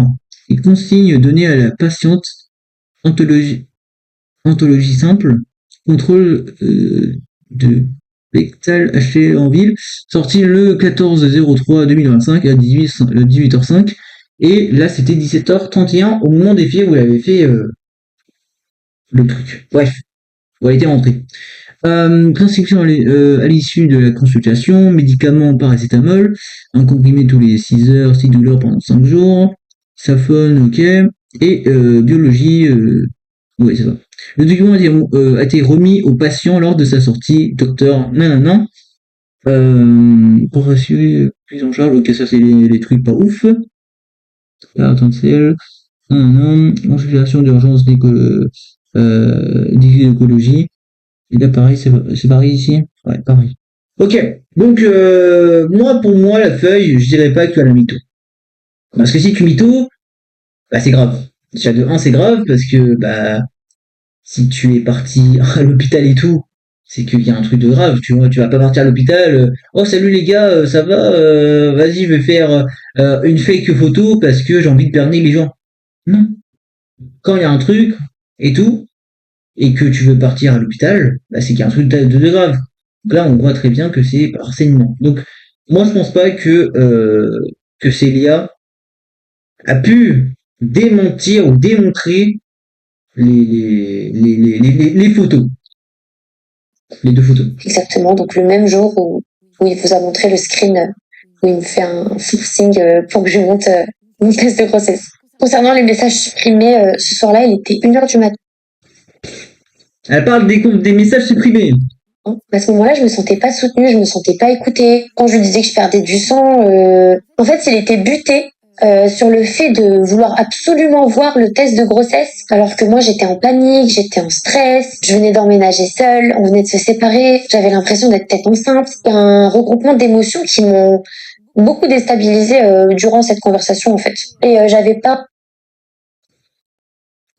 et consignes données à la patiente. Anthologie simple. Contrôle de Pectal acheté en ville, sorti le 14/03/2025 à 18h05. Et là, c'était 17h31 au moment des faits où il avait fait le truc. Bref, où elle était rentrée. Prescription à l'issue de la consultation, médicaments paracétamol, un comprimé tous les 6 heures, 6 douleurs pendant 5 jours, Saphone, ok, et biologie, oui, c'est ça. Le document a été remis au patient lors de sa sortie, docteur nanana, pour assurer prise en charge, ok, ça c'est les trucs pas ouf. Attention, consultation d'urgence d'écologie. Et là pareil, c'est pareil ici. Ouais, pareil. Ok, donc pour moi, la feuille, je dirais pas que tu as la mytho. Parce que si tu mytho, c'est grave. Déjà de 1, c'est grave parce que si tu es parti à l'hôpital et tout, c'est qu'il y a un truc de grave, tu vois, tu vas pas partir à l'hôpital, oh salut les gars, ça va, vas-y, je vais faire une fake photo parce que j'ai envie de berner les gens. Non. Quand il y a un truc, et tout, et que tu veux partir à l'hôpital, bah, c'est qu'il y a un truc de grave. Là, on voit très bien que c'est par harcèlement. Donc, moi, je pense pas que Célia a pu démentir ou démontrer les photos, les deux photos. Exactement, donc le même jour où il vous a montré le screen où il me fait un forcing pour que je monte mon test de grossesse. Concernant les messages supprimés, ce soir-là, il était 1h du matin. Elle parle des messages supprimés. À ce moment-là, je me sentais pas soutenue, je me sentais pas écoutée. Quand je lui disais que je perdais du sang, en fait, il était buté sur le fait de vouloir absolument voir le test de grossesse, alors que moi j'étais en panique, j'étais en stress, je venais d'emménager seule, on venait de se séparer, j'avais l'impression d'être tête enceinte. Il y a un regroupement d'émotions qui m'ont beaucoup déstabilisée durant cette conversation en fait. Et j'avais pas.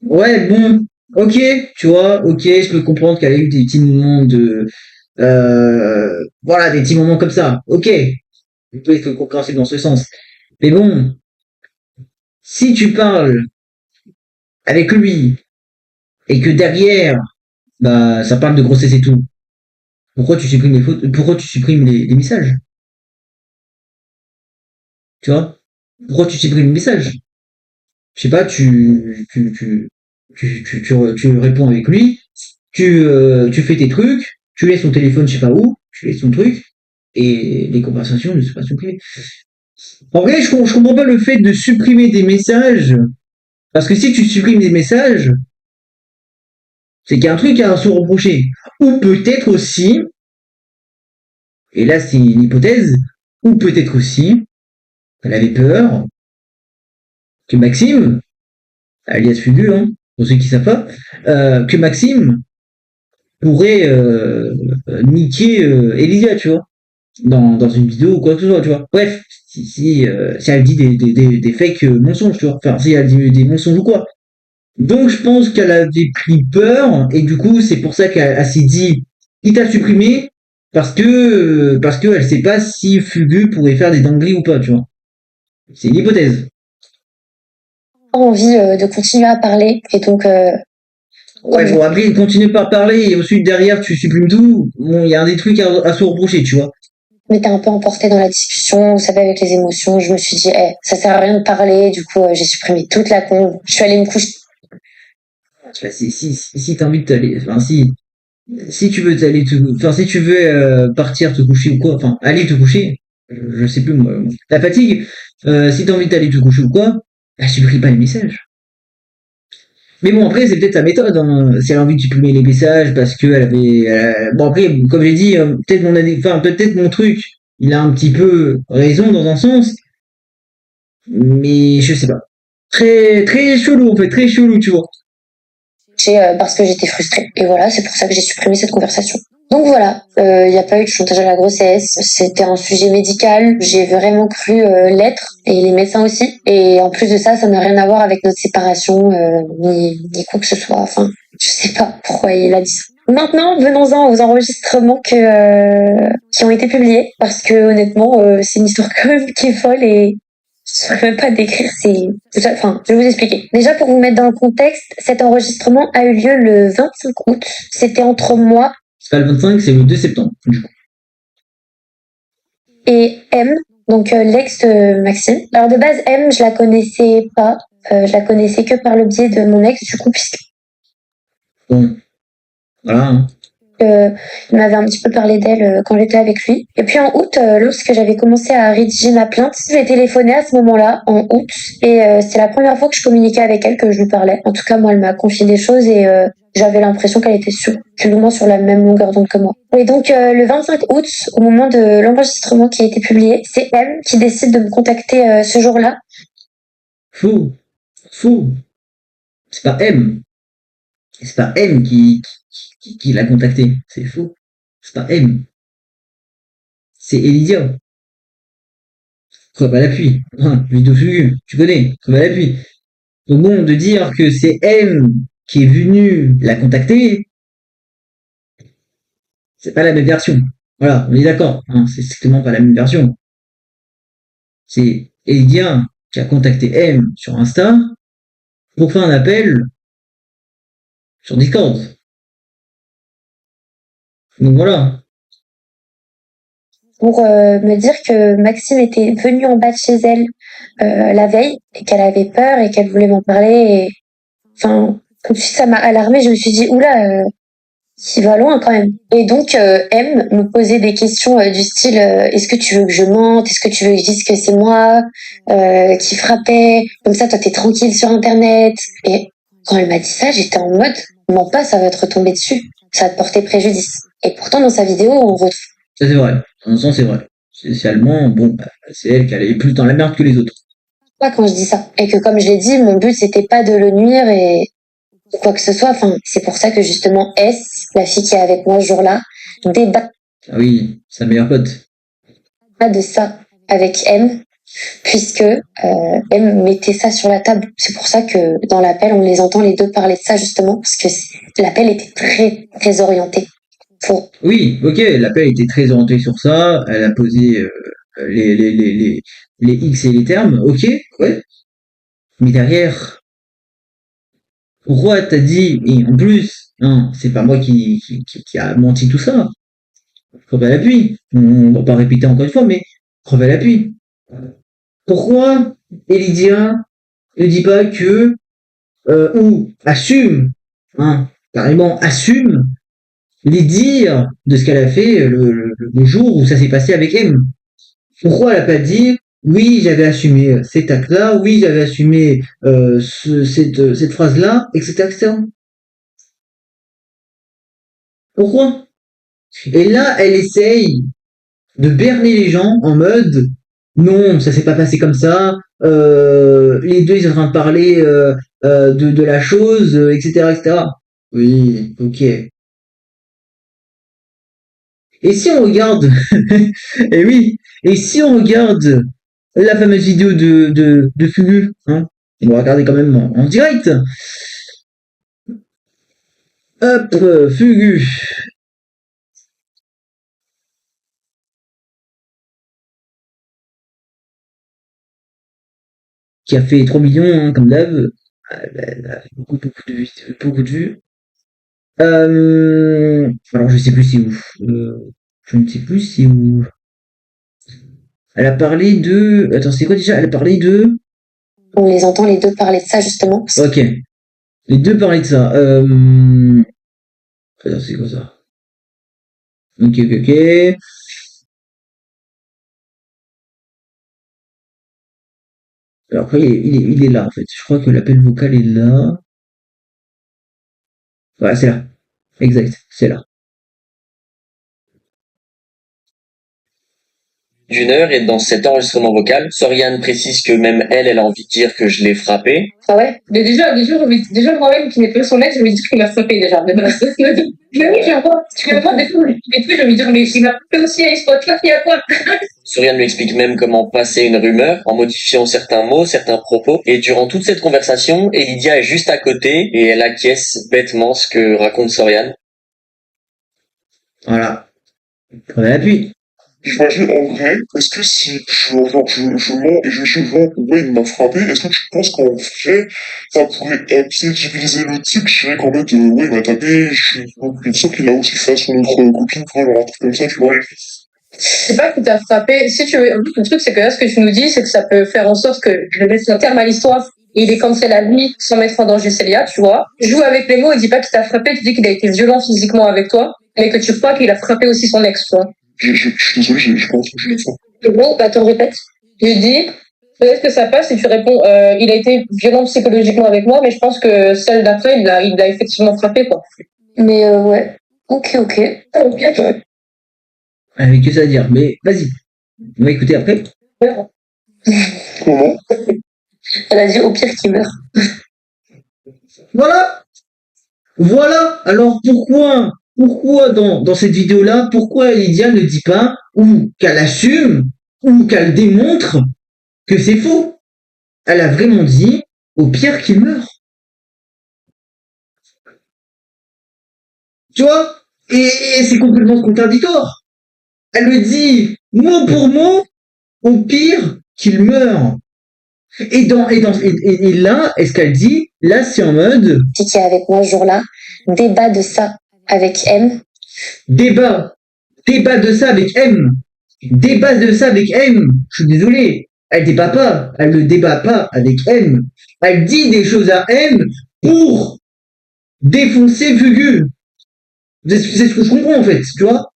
Ouais, bon, ok, tu vois, ok, je peux comprendre qu'elle a eu des petits moments voilà, des petits moments comme ça. Ok, on peut être compréhensible dans ce sens. Mais bon, si tu parles avec lui et que derrière, bah, ça parle de grossesse et tout, pourquoi tu supprimes les photos, pourquoi tu supprimes les messages? Tu vois? Pourquoi tu supprimes les messages? Je sais pas, tu réponds avec lui, tu fais tes trucs, tu laisses ton téléphone je sais pas où, tu laisses ton truc, et les conversations ne sont pas supprimées. En vrai, je comprends pas le fait de supprimer des messages, parce que si tu supprimes des messages, c'est qu'il y a un truc à se reprocher. Ou peut-être aussi, et là c'est une hypothèse, ou peut-être aussi, elle avait peur que Maxime, alias Fugu, hein, pour ceux qui savent pas, que Maxime pourrait niquer Elysia, tu vois, dans une vidéo ou quoi que ce soit, tu vois. Bref, si elle dit des fake mensonges, tu vois, enfin, si elle dit des mensonges ou quoi. Donc, je pense qu'elle avait pris peur, et du coup, c'est pour ça qu'elle s'est dit, il t'a supprimé, parce que elle sait pas si Fugu pourrait faire des dingueries ou pas, tu vois. C'est une hypothèse. Envie de continuer à parler et donc Ouais, bon, après, continue par parler, et ensuite, derrière, tu supprimes tout. Bon, il y a des trucs à se reprocher, tu vois. m'étais un peu emportée dans la discussion, vous savez, avec les émotions. Je me suis dit, eh, ça sert à rien de parler. Du coup, j'ai supprimé toute la con. Je suis allée me coucher. Tu vois, si t'as envie de t'aller, enfin, si tu veux t'aller enfin, si tu veux partir te coucher ou quoi, enfin, aller te coucher, je sais plus, moi, la fatigue, si t'as envie d'aller te coucher ou quoi, bah, supprime pas les messages. Mais bon, après, c'est peut-être sa méthode, hein. Si elle a envie de supprimer les messages parce que elle avait, bon, après, comme j'ai dit, enfin, peut-être mon truc, il a un petit peu raison dans un sens, mais je sais pas. Très chelou, en fait, très chelou, tu vois. Parce que j'étais frustrée. Et voilà, c'est pour ça que j'ai supprimé cette conversation. Donc voilà, il n'y a pas eu de chantage à la grossesse, c'était un sujet médical, j'ai vraiment cru l'être, et les médecins aussi. Et en plus de ça, ça n'a rien à voir avec notre séparation, ni quoi que ce soit. Enfin, je sais pas pourquoi il a dit ça. Maintenant, venons-en aux enregistrements qui ont été publiés, parce que honnêtement, c'est une histoire quand même qui est folle et je saurais même pas décrire, enfin, je vais vous expliquer. Déjà, pour vous mettre dans le contexte, cet enregistrement a eu lieu le 25 août. C'était entre moi C'est pas le 25, c'est le 2 septembre, du coup. et M, donc l'ex de Maxime. Alors de base, M, je la connaissais pas. Je la connaissais que par le biais de mon ex, du coup, puisque Bon, voilà, hein. il m'avait un petit peu parlé d'elle quand j'étais avec lui. Et puis en août, lorsque j'avais commencé à rédiger ma plainte, j'ai téléphoné à ce moment-là, en août, et c'est la première fois que je communiquais avec elle, que je lui parlais. En tout cas, moi, elle m'a confié des choses et j'avais l'impression qu'elle était plus ou moins sur la même longueur d'onde que moi. Et donc, le 25 août, au moment de l'enregistrement qui a été publié, c'est elle qui décide de me contacter ce jour-là. Fou, fou. C'est pas M. C'est pas M qui l'a contacté. C'est fou. C'est pas M. C'est Elysia. Crème à l'appui. Hein, vidéo fugu. Tu connais. Crème à l'appui. Donc bon, de dire que c'est M qui est venu la contacter, c'est pas la même version. Voilà, on est d'accord. Hein, c'est strictement pas la même version. C'est Elysia qui a contacté M sur Insta pour faire un appel sur Discord. Donc voilà. Pour me dire que Maxime était venu en bas de chez elle la veille et qu'elle avait peur et qu'elle voulait m'en parler. Et... Enfin, tout de suite, ça m'a alarmée. Je me suis dit, oula, il va loin quand même. Et donc, M me posait des questions du style, est-ce que tu veux que je mente? Est-ce que tu veux que je dise que c'est moi qui frappais? Comme ça, toi, t'es tranquille sur Internet. Et quand elle m'a dit ça, j'étais en mode, mens pas, ça va te retomber dessus. Ça va te porter préjudice. Et pourtant, dans sa vidéo, on retrouve Ça, c'est vrai. Dans un sens, c'est vrai. Spécialement, bon, bah, c'est elle qui allait plus dans la merde que les autres. pas quand je dis ça. Et que comme je l'ai dit, mon but, c'était pas de le nuire et quoi que ce soit. Enfin, c'est pour ça que justement, S, la fille qui est avec moi ce jour-là, débat Ah oui, sa meilleure pote. de ça avec M, puisque M mettait ça sur la table. C'est pour ça que dans l'appel, on les entend les deux parler de ça justement, parce que l'appel était très très orienté. Pour... Oui, ok, l'appel était très orienté sur ça, elle a posé les, les, les, les, les X et les termes, ok, ouais. Mais derrière, pourquoi t'as dit, et en plus, hein, c'est pas moi qui a menti tout ça, preuve à l'appui, on va pas répéter encore une fois, mais preuve à l'appui. Pourquoi Elidia ne dit pas que, ou assume, hein, carrément assume les dires de ce qu'elle a fait le jour où ça s'est passé avec M. Pourquoi elle n'a pas dit oui, j'avais assumé cet acte-là, oui, j'avais assumé cette phrase-là, etc., etc. Pourquoi? Et là, elle essaye de berner les gens en mode non, ça s'est pas passé comme ça, les deux ils sont en train de parler de la chose, etc., etc. Oui, ok. Et si on regarde, et oui, et si on regarde la fameuse vidéo de Fugu, hein, on va regarder quand même en direct. Hop, Fugu, qui a fait 3 millions, hein, comme d'hab. Elle a beaucoup de vues, beaucoup de vues. Alors je sais plus c'est où. Je ne sais plus c'est où. Elle a parlé de. Attends, c'est quoi déjà? Elle a parlé de. On les entend les deux parler de ça justement. Ok. Les deux parlaient de ça. Attends, c'est quoi ça? Ok, ok, ok. Alors après, il est là en fait. Je crois que l'appel vocal est là. Voilà, c'est là. Exact, c'est là. d'1 heure et dans cet enregistrement vocal, Soriane précise que même elle, elle a envie de dire que je l'ai frappé. Ah ouais? Mais déjà moi-même qui n'ai pas son ex, je vais dire qu'il m'a frappé déjà. Mais oui, je vais pas des fois, je vais me dire, mais il m'a frappé aussi à Spot-là, il y a quoi? Soriane lui explique même comment passer une rumeur en modifiant certains mots, certains propos. Et durant toute cette conversation, Lydia est juste à côté et elle acquiesce bêtement ce que raconte Soriane. Voilà. Preuve à l'appui. J'imagine en vrai, est-ce que si je mens et je dis genre, ouais, il m'a frappé, est-ce que tu penses qu'en vrai, ça pourrait crédibiliser le type, je dirais qu'en mode, ouais, il m'a tapé, je suis une sûr qu'il a aussi fait à son autre copine, tu vois, genre un truc comme ça, tu vois. C'est pas qu'il t'a frappé. Si tu veux, en plus, le truc, c'est que là, ce que tu nous dis, c'est que ça peut faire en sorte que je laisse un terme à l'histoire. Et il est cancel à lui sans mettre en danger Célia, tu vois. Joue avec les mots et dis pas qu'il t'a frappé, tu dis qu'il a été violent physiquement avec toi, mais que tu crois qu'il a frappé aussi son ex, tu vois. Je suis désolé, j'ai pas entendu ça. Et bon, bah, te le répète. Je dis, peut-être que ça passe si tu réponds, il a été violent psychologiquement avec moi, mais je pense que celle d'après, il l'a effectivement frappé, quoi. Mais ouais. Ok, ok. Ok. Avec que ça à dire. Mais vas-y. On va écouter après. Comment? Elle a dit au pire qu'il meurt. Voilà. Voilà. Alors pourquoi dans cette vidéo-là, pourquoi Lydia ne dit pas ou qu'elle assume ou qu'elle démontre que c'est faux? Elle a vraiment dit au pire qu'il meurt. Tu vois? Et c'est complètement contradictoire. Elle le dit mot pour mot, au pire qu'il meure. Et là, est-ce qu'elle dit, là, c'est en mode Qui est avec moi ce jour-là, débat de ça avec M. débat. Débat de ça avec M. Débat de ça avec M. Je suis désolé. Elle débat pas. Elle ne débat pas avec M. Elle dit des choses à M pour défoncer Fugu. C'est ce que je comprends, en fait, tu vois.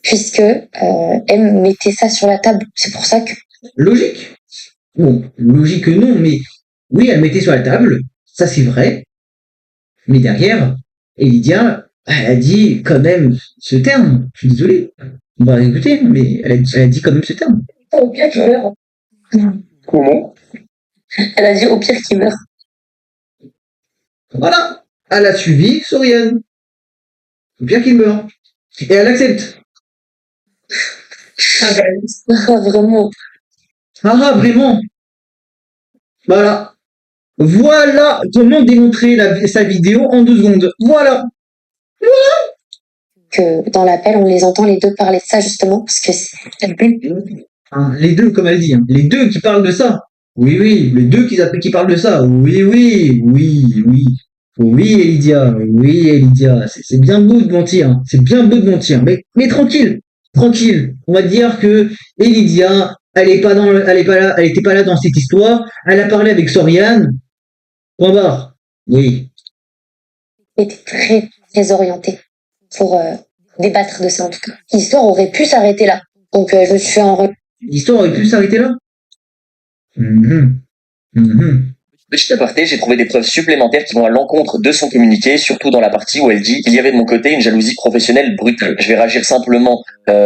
Puisque M mettait ça sur la table. C'est pour ça que Logique. Bon, logique que non, mais oui, elle mettait sur la table. Ça, c'est vrai. Mais derrière, Lydia, elle a dit quand même ce terme. Je suis désolé. Bah écoutez, mais elle a dit quand même ce terme. Au pire qu'il meurt. Comment? elle a dit au pire qu'il meurt. Voilà. Elle a suivi Sorian. Bien qu'il meure. Et elle accepte. Vraiment. Ah, vraiment. Voilà. Voilà comment démontrer sa vidéo en 2 secondes. Voilà. Que dans l'appel, on les entend les deux parler de ça justement. Parce que Hein, les deux, comme elle dit. Hein. Les deux qui parlent de ça. Oui, oui. Les deux qui parlent de ça. Oui, oui. Oui, oui. Oui, Lydia. Oui, Lydia. C'est bien beau de mentir. Hein. C'est bien beau de mentir. Mais tranquille. Tranquille. On va dire que Lydia, elle est pas dans, elle est pas là, elle était pas là dans cette histoire. Elle a parlé avec Sorian. Point barre. Oui. était très, très orienté pour débattre de ça en tout cas. L'histoire aurait pu s'arrêter là. Donc je suis en L'histoire aurait pu s'arrêter là. Mhm. Mhm. Petit aparté, j'ai trouvé des preuves supplémentaires qui vont à l'encontre de son communiqué, surtout dans la partie où elle dit qu'il y avait de mon côté une jalousie professionnelle brutale. Je vais réagir simplement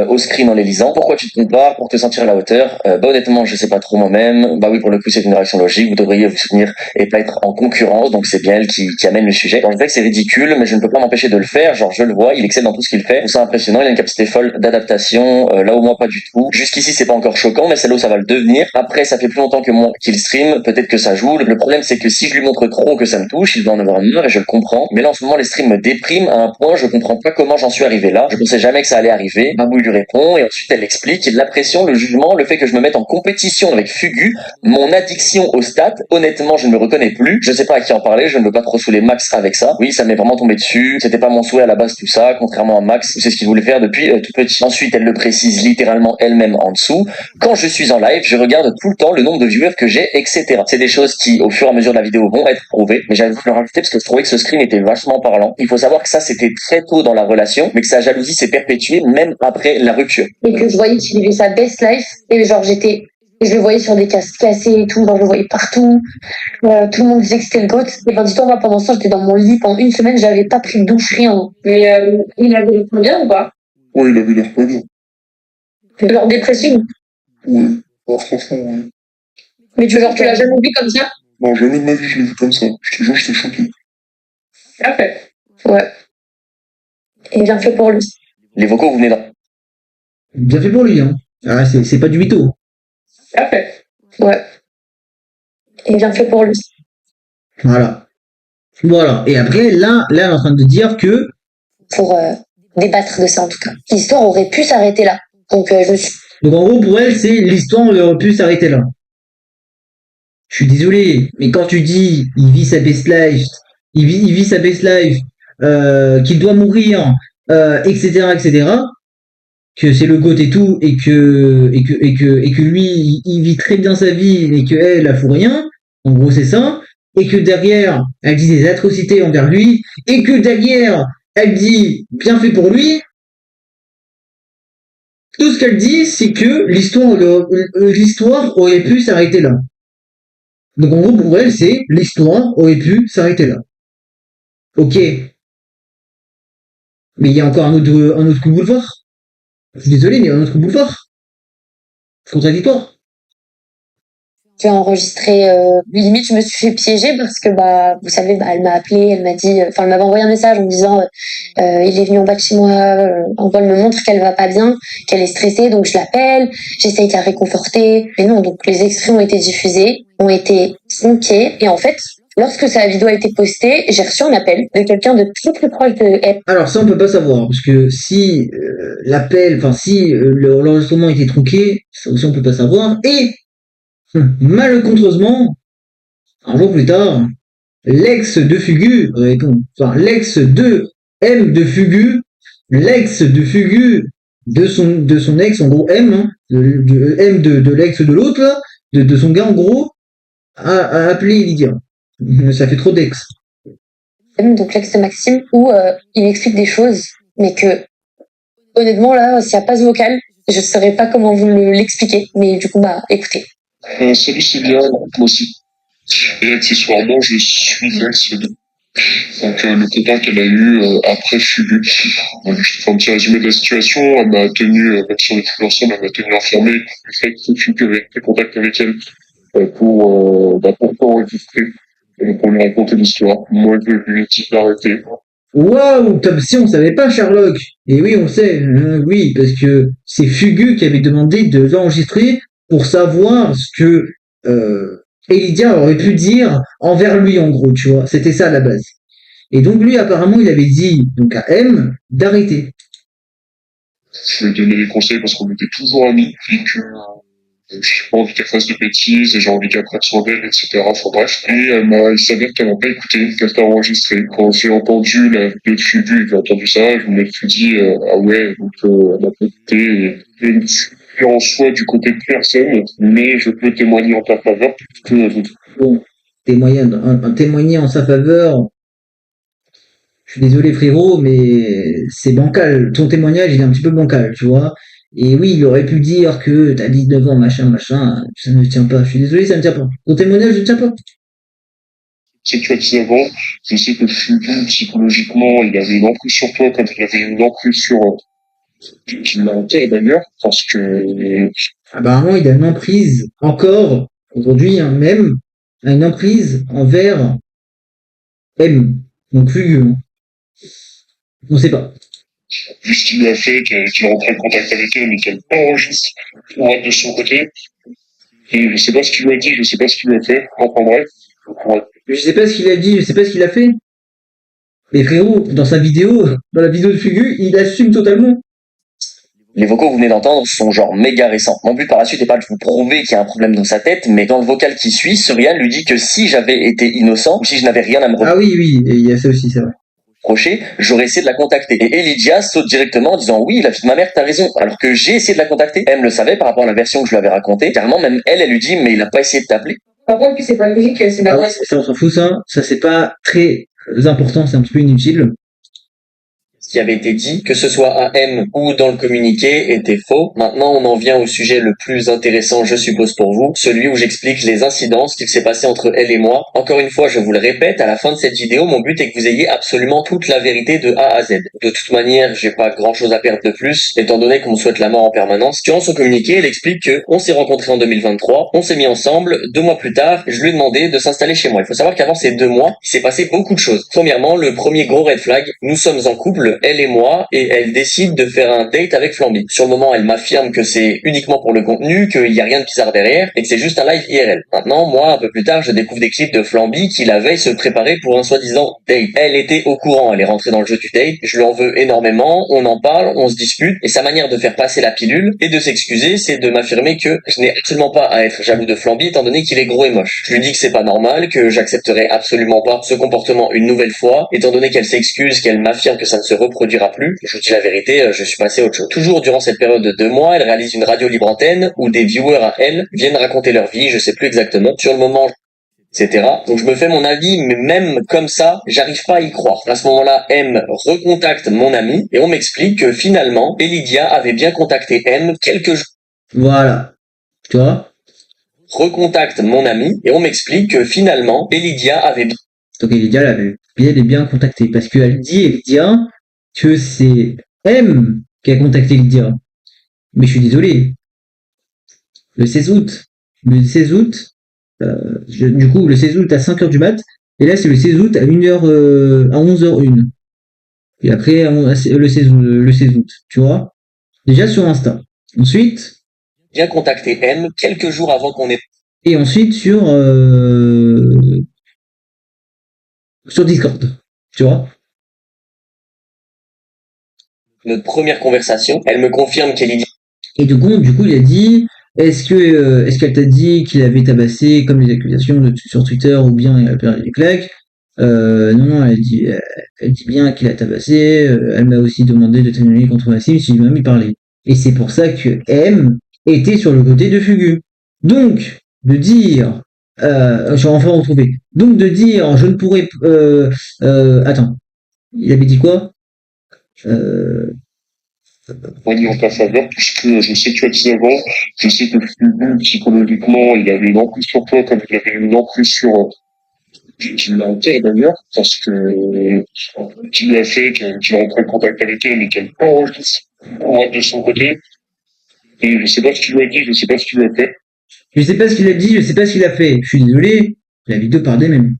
au screen en les lisant. Pourquoi tu te compares pour te sentir à la hauteur? Bah honnêtement, je sais pas trop moi-même. Bah oui, pour le coup, c'est une réaction logique. Vous devriez vous soutenir et pas être en concurrence. Donc c'est bien elle qui amène le sujet. Dans le fait que c'est ridicule, mais je ne peux pas m'empêcher de le faire. Genre je le vois, il excelle dans tout ce qu'il fait. C'est impressionnant. Il a une capacité folle d'adaptation. Là où moi pas du tout. Jusqu'ici c'est pas encore choquant, mais c'est là où ça va le devenir. Après, ça fait plus longtemps que moi qu'il stream. Peut-être que ça joue. Le problème c'est que si je lui montre trop que ça me touche, il va en avoir marre et je le comprends. Mais là en ce moment les streams me dépriment à un point, je comprends pas comment j'en suis arrivé là. Je pensais jamais que ça allait arriver. Babou lui répond et ensuite elle explique la pression, le jugement, le fait que je me mette en compétition avec Fugu, mon addiction aux stats. Honnêtement, je ne me reconnais plus. Je sais pas à qui en parler, je ne veux pas trop saouler Max avec ça. Oui, ça m'est vraiment tombé dessus. C'était pas mon souhait à la base tout ça, contrairement à Max, c'est ce qu'il voulait faire depuis tout petit. Ensuite, elle le précise littéralement elle-même en dessous. Quand je suis en live, je regarde tout le temps le nombre de viewers que j'ai, etc. C'est des choses qui, au fur et à mesure de la vidéo, vont être prouvées. Mais j'avais voulu le rajouter parce que je trouvais que ce screen était vachement parlant. Il faut savoir que ça, c'était très tôt dans la relation, mais que sa jalousie s'est perpétuée même après la rupture. et que je voyais qu'il vivait sa best life et genre je le voyais sur des casques cassés et tout, genre je le voyais partout. Tout le monde disait que c'était le goth. Et ben dis-toi, moi pendant ça j'étais dans mon lit pendant 1 semaine, j'avais pas pris de douche, rien. Mais il avait l'air bien ou pas? Ouais, il avait l'air pas bien. Genre dépressif. Ouais. Ah, franchement, ouais. Mais tu l'as jamais vu comme ça? Non, jamais de ma vie je l'ai vu comme ça. Je te jure, j'étais choqué. Parfait. Ouais. Et bien fait pour lui. Les vocaux, vous venez d'en... Bien fait pour lui, hein. Ah, c'est pas du mytho. Parfait. Ouais. Et bien fait pour lui. Voilà. Voilà. Et après, là, elle est en train de dire que Pour débattre de ça en tout cas. L'histoire aurait pu s'arrêter là. Donc je suis donc en gros pour elle, c'est l'histoire aurait pu s'arrêter là. Je suis désolé, mais quand tu dis il vit sa best life, il vit sa best life, qu'il doit mourir, etc., etc., que c'est le goth et tout, et que lui, il vit très bien sa vie, et que elle, elle fout rien, en gros c'est ça, et que derrière, elle dit des atrocités envers lui, et que derrière, elle dit bien fait pour lui, tout ce qu'elle dit, c'est que l'histoire aurait pu s'arrêter là. Donc en gros, pour elle, c'est l'histoire aurait pu s'arrêter là. Ok. Mais il y a encore un autre coup boulevard. Je suis désolé, mais il y a un autre coup boulevard. C'est contradictoire. j'ai enregistré limite je me suis fait piéger parce que bah vous savez bah elle m'a appelé, elle m'a dit elle m'avait envoyé un message en me disant il est venu en bas de chez moi, en gros elle me montre qu'elle va pas bien, qu'elle est stressée, donc je l'appelle, j'essaye de la réconforter, mais non, donc les extraits ont été diffusés, ont été tronqués et en fait lorsque sa vidéo a été postée, j'ai reçu un appel de quelqu'un de très très proche de elle. Alors ça, on peut pas savoir, parce que si si l'enregistrement était tronqué, ça aussi on peut pas savoir. Et Malencontreusement, un jour plus tard, l'ex de Fugu répond, enfin l'ex de M de Fugu, l'ex de Fugu de son ex, en gros M, hein, M de l'ex de l'autre, là, de son gars en gros, a appelé Lydia. Ça fait trop d'ex. Donc l'ex de Maxime, où il m'explique des choses, mais que honnêtement là, s'il n'y a pas ce vocal, je ne saurais pas comment vous l'expliquer. Mais du coup, bah écoutez. Salut Célia, moi aussi. Et accessoirement, je suis l'ex de... Donc le copain qu'elle a eu après Fugu. Donc, je te fais un petit résumé de la situation. Elle m'a tenu, même si on est plus ensemble, elle m'a tenu informé du fait que Fugu avait pris contact avec elle pour t'enregistrer et pour lui raconter l'histoire. Moi, je lui ai dit d'arrêter. Waouh, top si on savait pas Sherlock. Et oui, on sait, oui, parce que c'est Fugu qui avait demandé de l'enregistrer pour savoir ce que Elydia aurait pu dire envers lui en gros, tu vois. C'était ça à la base. Et donc lui apparemment il avait dit donc à M d'arrêter. Je lui ai donné des conseils parce qu'on était toujours amis et que j'ai pas envie qu'elle fasse de bêtises et j'ai envie qu'elle prenne soin d'elle, etc. Enfin bref. Et il s'avère qu'elle n'a pas écouté, qu'elle t'a enregistré. Quand j'ai entendu la vidéo de Fugu et que j'ai entendu ça, je me suis dit, ah ouais, donc elle n'a pas écouté et je ne suis en soi du côté de personne, mais je peux témoigner en ta faveur puisque Bon, témoigner en sa faveur. Je suis désolé frérot, mais c'est bancal. Ton témoignage il est un petit peu bancal, tu vois. Et oui, il aurait pu dire que t'as 19 ans, machin, machin, ça ne tient pas. Je suis désolé, ça ne tient pas. Ton témoignage ne tient pas. c'est que tu as 19 ans, je sais que Fugu, psychologiquement, il avait une emprise sur toi comme il avait une emprise sur qui m'a encore d'ailleurs, parce que Apparemment, il a une emprise, encore, aujourd'hui, hein, même, a une emprise envers M. Donc, Fugu. Hein. On sait pas. vu ce qu'il lui a fait, qu'il reprend contact avec elle, mais qu'elle enregistre pour être de son côté. Et je sais pas ce qu'il lui a dit, je sais pas ce qu'il lui a fait. Enfin bref. Je sais pas ce qu'il a dit, je sais pas ce qu'il a fait. Mais frérot, dans sa vidéo, dans la vidéo de Fugu, il assume totalement. Les vocaux que vous venez d'entendre sont genre méga récents. Mon but par la suite n'est pas de vous prouver qu'il y a un problème dans sa tête, mais dans le vocal qui suit, Surian lui dit que si j'avais été innocent, ou si je n'avais rien à me Ah oui, oui, et il y a ça aussi, c'est vrai. reprocher, j'aurais essayé de la contacter. Et Elydia saute directement en disant oui, la fille de ma mère, t'as raison. Alors que j'ai essayé de la contacter. Elle me le savait par rapport à la version que je lui avais racontée. Carrément, même elle lui dit mais il a pas essayé de t'appeler. Par contre, c'est pas logique, c'est Ah pas ouais, ça on s'en fout ça. Ça c'est pas très important, c'est un petit peu inutile. Ce qui avait été dit, que ce soit à M ou dans le communiqué, était faux. Maintenant, on en vient au sujet le plus intéressant, je suppose pour vous, celui où j'explique les incidences qu'il s'est passé entre elle et moi. Encore une fois, je vous le répète, à la fin de cette vidéo, mon but est que vous ayez absolument toute la vérité de A à Z. De toute manière, j'ai pas grand chose à perdre de plus, étant donné qu'on me souhaite la mort en permanence. Durant son communiqué, elle explique que on s'est rencontrés en 2023, on s'est mis ensemble, 2 mois plus tard, je lui ai demandé de s'installer chez moi. Il faut savoir qu'avant ces 2 mois, il s'est passé beaucoup de choses. Premièrement, le premier gros red flag, nous sommes en couple, elle et moi, et elle décide de faire un date avec Flamby. Sur le moment, elle m'affirme que c'est uniquement pour le contenu, qu'il y a rien de bizarre derrière, et que c'est juste un live IRL. Maintenant, moi, un peu plus tard, je découvre des clips de Flamby qui la veille se préparait pour un soi-disant date. Elle était au courant, elle est rentrée dans le jeu du date, je lui en veux énormément, on en parle, on se dispute, et sa manière de faire passer la pilule et de s'excuser, c'est de m'affirmer que je n'ai absolument pas à être jaloux de Flamby étant donné qu'il est gros et moche. Je lui dis que c'est pas normal, que j'accepterai absolument pas ce comportement une nouvelle fois, étant donné qu'elle s'excuse, qu'elle m'affirme que ça ne se reproduira plus. Je vous dis la vérité, je suis passé à autre chose. Toujours durant cette période de 2 mois, elle réalise une radio libre antenne où des viewers à elle viennent raconter leur vie, je sais plus exactement. Sur le moment, etc. Donc je me fais mon avis, mais même comme ça, j'arrive pas à y croire. À ce moment-là, M recontacte mon ami et on m'explique que finalement, Elydia avait bien contacté M quelques jours. Voilà. Tu vois. Recontacte mon ami et on m'explique que finalement, Elydia avait bien... Donc Elydia l'avait bien contacté parce qu'elle dit Elydia que c'est M qui a contacté Lydia. Mais je suis désolé. Le 16 août. Le 16 août. Du coup, le 16 août à 5h du mat. Et là, c'est le 16 août à 1h, à 11h01. Et après, le 16 août. Tu vois? Déjà sur Insta. Ensuite. bien contacté M quelques jours avant qu'on ait... Et ensuite sur Discord. Tu vois? Notre première conversation, elle me confirme qu'Elydia... Et du coup, il a dit est-ce qu'elle t'a dit qu'il avait tabassé comme les accusations sur Twitter ou bien il a perdu des claques? Non, non, elle dit bien qu'il a tabassé. Elle m'a aussi demandé de témoigner contre Maxime si je même y parler. Et c'est pour ça que M était sur le côté de Fugu. Donc, de dire, j'ai enfin retrouvé. Donc de dire, je ne pourrais, attends, il avait dit quoi? Euh, Témoigner en ta faveur, puisque je sais que tu as 19 ans, je sais que psychologiquement, il avait une emprise sur toi, comme il avait une emprise sur, tu l'as en tête d'ailleurs, parce que tu lui as fait, tu as rentré en contact avec elle et qu'elle enregistre de son côté. Et je sais pas ce que tu lui as dit, je sais pas ce que tu lui as fait. je sais pas ce qu'il a dit, je sais pas ce qu'il a fait. Je suis désolé, la vidéo part des mêmes.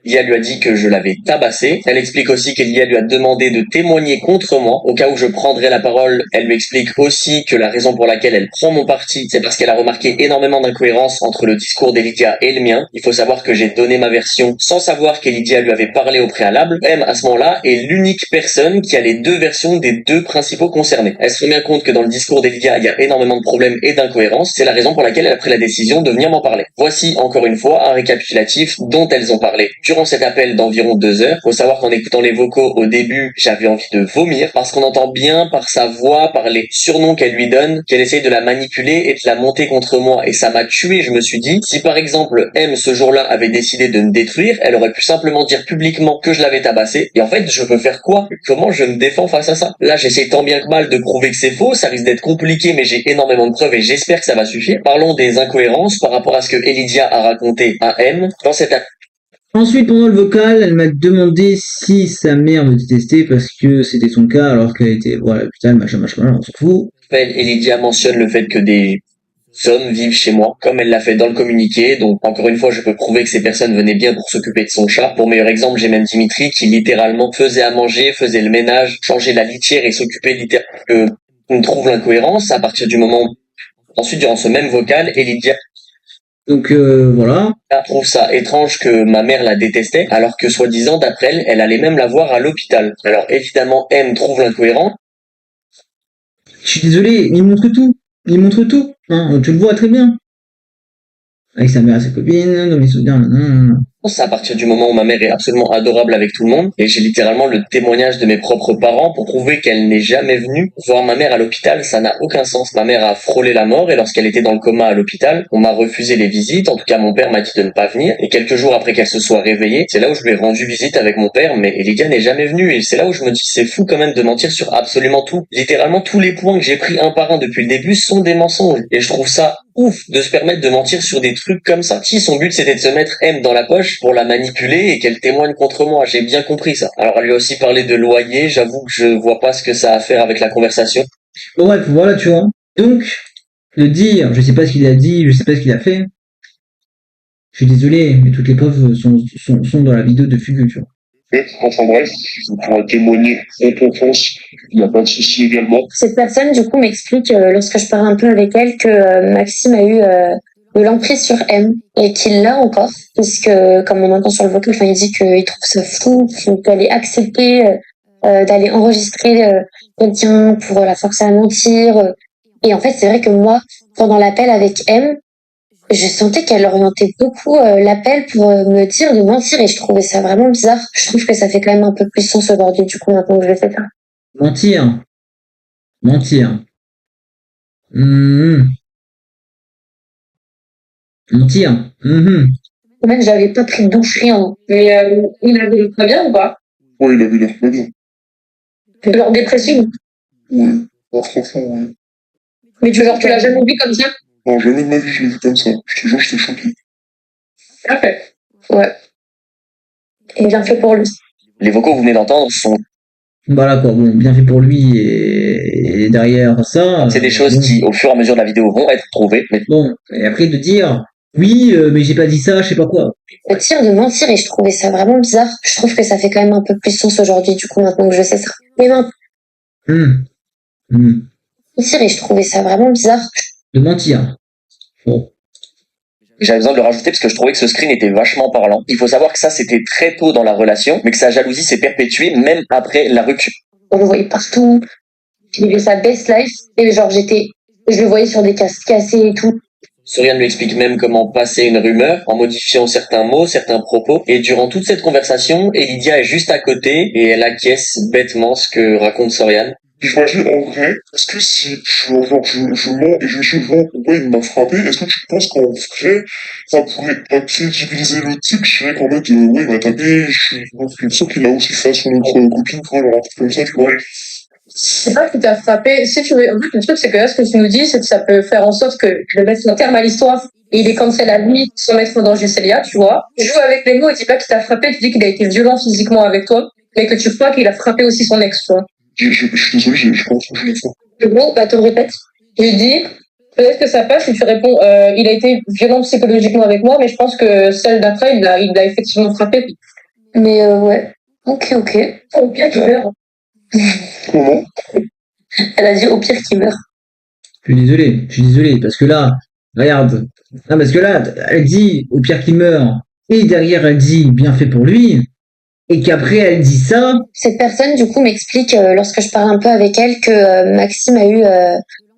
Elia lui a dit que je l'avais tabassé. Elle explique aussi qu'Elia lui a demandé de témoigner contre moi. Au cas où je prendrais la parole, elle lui explique aussi que la raison pour laquelle elle prend mon parti, c'est parce qu'elle a remarqué énormément d'incohérences entre le discours d'Elydia et le mien. Il faut savoir que j'ai donné ma version sans savoir qu'Elydia lui avait parlé au préalable. M, à ce moment-là, est l'unique personne qui a les deux versions des deux principaux concernés. Elle se rend bien compte que dans le discours d'Elydia, il y a énormément de problèmes et d'incohérences. C'est la raison pour laquelle elle a pris la décision de venir m'en parler. Voici encore une fois un récapitulatif dont elles ont parlé durant cet appel d'environ 2 heures. Faut savoir qu'en écoutant les vocaux au début, j'avais envie de vomir parce qu'on entend bien par sa voix, par les surnoms qu'elle lui donne, qu'elle essaye de la manipuler et de la monter contre moi. Et ça m'a tué. Je me suis dit, si par exemple M ce jour-là avait décidé de me détruire, elle aurait pu simplement dire publiquement que je l'avais tabassé. Et en fait, je peux faire quoi? Comment je me défends face à ça? Là, j'essaie tant bien que mal de prouver que c'est faux. Ça risque d'être compliqué, mais j'ai énormément de preuves et j'espère que ça va suffire. Parlons des incohérences par rapport à ce que Elydia a raconté à M dans cet appel. Ensuite, pendant le vocal, elle m'a demandé si sa mère me détestait parce que c'était son cas alors qu'elle était voilà, à l'hôpital, machin, on s'en fout. Elydia mentionne le fait que des hommes vivent chez moi, comme elle l'a fait dans le communiqué. Donc, encore une fois, je peux prouver que ces personnes venaient bien pour s'occuper de son chat. Pour meilleur exemple, j'ai même Dimitri qui littéralement faisait à manger, faisait le ménage, changeait la litière et s'occupait littéralement. On trouve l'incohérence à partir du moment où, ensuite, durant ce même vocal, Elydia Donc voilà. trouve ça étrange que ma mère la détestait, alors que soi-disant, d'après elle, elle allait même la voir à l'hôpital. Alors évidemment, M trouve l'incohérent. Je suis désolé, il montre tout. Il montre tout. Hein, tu le vois très bien. Avec sa mère et sa copine, dans mes souvenirs, nanana. À partir du moment où ma mère est absolument adorable avec tout le monde, et j'ai littéralement le témoignage de mes propres parents pour prouver qu'elle n'est jamais venue voir ma mère à l'hôpital. Ça n'a aucun sens. Ma mère a frôlé la mort, et lorsqu'elle était dans le coma à l'hôpital, on m'a refusé les visites. En tout cas, mon père m'a dit de ne pas venir, et quelques jours après qu'elle se soit réveillée, c'est là où je lui ai rendu visite avec mon père, mais Elydia n'est jamais venue, et c'est là où je me dis c'est fou quand même de mentir sur absolument tout. Littéralement tous les points que j'ai pris un par un depuis le début sont des mensonges, et je trouve ça ouf de se permettre de mentir sur des trucs comme ça. Si son but c'était de se mettre M dans la poche pour la manipuler et qu'elle témoigne contre moi, j'ai bien compris ça. Alors elle lui a aussi parlé de loyer, j'avoue que je vois pas ce que ça a à faire avec la conversation. Bon bref, voilà, tu vois. Donc, de dire, je sais pas ce qu'il a dit, je sais pas ce qu'il a fait. Je suis désolé, mais toutes les preuves sont dans la vidéo de Fugu, tu vois. Enfin bref, je pourrais témoigner en ton sens, il n'y a pas de souci également. Cette personne, du coup, m'explique, lorsque je parle un peu avec elle, que Maxime a eu de l'emprise sur M et qu'il l'a encore, puisque, comme on entend sur le vocal, il dit qu'il trouve ça fou, qu'elle ait accepté d'aller enregistrer quelqu'un pour la forcer à mentir. Et en fait, c'est vrai que moi, pendant l'appel avec M, je sentais qu'elle orientait beaucoup l'appel pour me dire de mentir et je trouvais ça vraiment bizarre. Je trouve que ça fait quand même un peu plus sens aujourd'hui, du coup, maintenant que je le fais ça. Mentir. Mentir. Mhm. Mentir. Mhm. Même, j'avais pas pris de douche, rien. Mais il avait l'air très bien ou pas? Oui, il avait l'air très bien. Genre dépressif. Oui. Oh, franchement, oui. Mais tu l'as jamais vu comme ça? Non, jamais de ma vie je l'ai vu comme ça. Je te jure, j'étais choqué. Parfait. Ouais. Et bien fait pour lui. Les vocaux que vous venez d'entendre sont Voilà quoi, bon, bien fait pour lui et derrière ça. c'est des choses bon, qui, au fur et à mesure de la vidéo, vont être prouvées. Mais Bon, et après de dire, oui, mais j'ai pas dit ça, je sais pas quoi. Le tir de mentir et je trouvais ça vraiment bizarre. Je trouve que ça fait quand même un peu plus sens aujourd'hui, du coup, maintenant que je sais ça. Mais maintenant, mentir et je trouvais ça vraiment bizarre. De mentir. Bon. j'avais besoin de le rajouter parce que je trouvais que ce screen était vachement parlant. Il faut savoir que ça, c'était très tôt dans la relation, mais que sa jalousie s'est perpétuée même après la rupture. On le voyait partout. Il vivait sa best life. Et genre, j'étais Je le voyais sur des casques cassés et tout. Soriane lui explique même comment passer une rumeur en modifiant certains mots, certains propos. Et durant toute cette conversation, Lydia est juste à côté et elle acquiesce bêtement ce que raconte Soriane. J'imagine en vrai, est-ce que si je mens et je vends ouais, il m'a frappé, est-ce que tu penses qu'en vrai, ça pourrait crédibiliser le type, je dirais qu'en mode, ouais, il m'a tapé, je suis sûr qu'il a aussi fait à son autre copine, tu vois, genre un truc comme ça, tu vois. C'est pas qu'il t'a frappé. Si tu veux, en fait, le truc, c'est que là, ce que tu nous dis, c'est que ça peut faire en sorte que je mette un terme à l'histoire et il est cancel à lui sans mettre en danger Célia, tu vois. Joue avec les mots et dis pas qu'il t'a frappé, tu dis qu'il a été violent physiquement avec toi, mais que tu crois qu'il a frappé aussi son ex, tu vois. Je suis désolé, je pense que je l'ai fait. Bon, bah, te le répète. Je dis, peut-être que ça passe si tu réponds, il a été violent psychologiquement avec moi, mais je pense que celle d'après, il l'a effectivement frappé. Mais ouais. Ok. Au pire, tu meurs. Comment? Elle a dit au pire qu'il meurt. Je suis désolé, parce que là, regarde. Non, parce que là, elle dit au pire qu'il meurt, et derrière elle dit bien fait pour lui, et qu'après elle dit ça. Cette personne, du coup, m'explique, lorsque je parle un peu avec elle, que Maxime a eu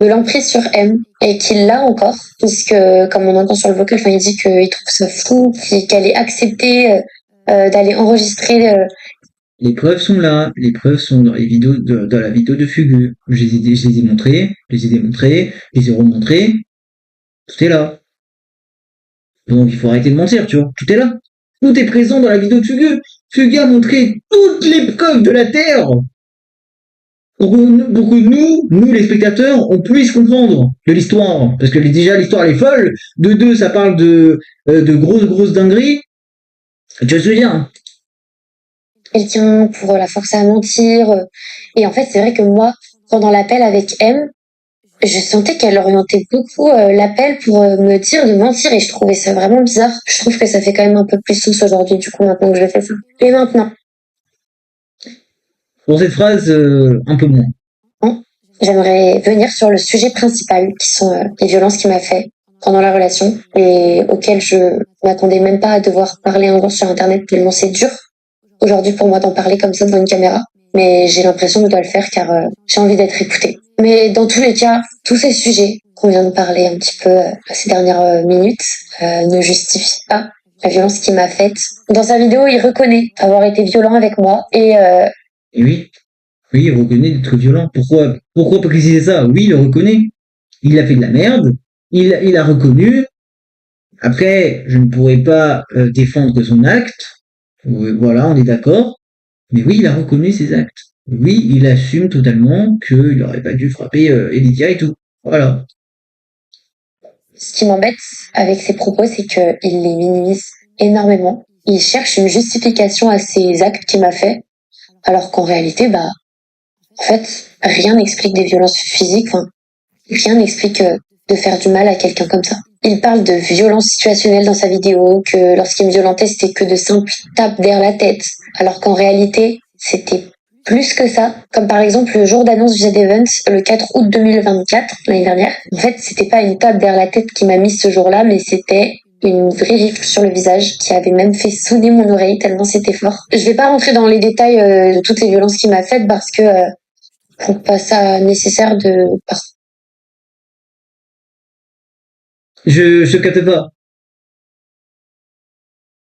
de l'emprise sur M et qu'il l'a encore, puisque, comme on entend sur le vocal, enfin, il dit qu'il trouve ça fou, qu'elle ait accepté d'aller enregistrer. Les preuves sont là, les preuves sont dans les vidéos dans la vidéo de Fugu. Je les ai montrées, je les ai démontrées, je les ai remontrées. Tout est là. Donc il faut arrêter de mentir, tu vois. Tout est là. Tout est présent dans la vidéo de Fugu. Fugu a montré toutes les preuves de la Terre pour que nous les spectateurs, on puisse comprendre de l'histoire. Parce que déjà l'histoire elle est folle. De deux, ça parle de grosses dingueries. Tu vois ce que je veux dire? Quelqu'un pour la forcer à mentir. Et en fait, c'est vrai que moi, pendant l'appel avec M, je sentais qu'elle orientait beaucoup l'appel pour me dire de mentir et je trouvais ça vraiment bizarre. Je trouve que ça fait quand même un peu plus sens aujourd'hui, du coup, maintenant que je fais ça. Et maintenant, Pour cette phrase, un peu moins. j'aimerais venir sur le sujet principal, qui sont les violences qu'il m'a fait pendant la relation et auxquelles je m'attendais même pas à devoir parler un jour sur Internet tellement c'est dur aujourd'hui pour moi d'en parler comme ça devant une caméra. Mais j'ai l'impression que je dois le faire car j'ai envie d'être écoutée. Mais dans tous les cas, tous ces sujets qu'on vient de parler un petit peu ces dernières minutes ne justifient pas la violence qu'il m'a faite. Dans sa vidéo, il reconnaît avoir été violent avec moi et Et oui, il reconnaît d'être violent. Pourquoi préciser ça? Oui, il le reconnaît. Il a fait de la merde. Il a reconnu. Après, je ne pourrais pas défendre son acte. Voilà, on est d'accord. Mais oui, il a reconnu ses actes. Oui, il assume totalement qu'il n'aurait pas dû frapper Lydia et tout. Voilà. ce qui m'embête avec ses propos, c'est qu'il les minimise énormément. Il cherche une justification à ses actes qu'il m'a fait, alors qu'en réalité, en fait, rien n'explique des violences physiques, enfin, rien n'explique de faire du mal à quelqu'un comme ça. Il parle de violence situationnelle dans sa vidéo, que lorsqu'il me violentait, c'était que de simples tapes derrière la tête, alors qu'en réalité, c'était plus que ça. Comme par exemple le jour d'annonce du Z-Event, le 4 août 2024, l'année dernière. En fait, c'était pas une tape derrière la tête qui m'a mise ce jour-là, mais c'était une vraie rifle sur le visage qui avait même fait sonner mon oreille tellement c'était fort. Je vais pas rentrer dans les détails de toutes les violences qu'il m'a faites parce que je trouve pas ça nécessaire de... Je capte pas.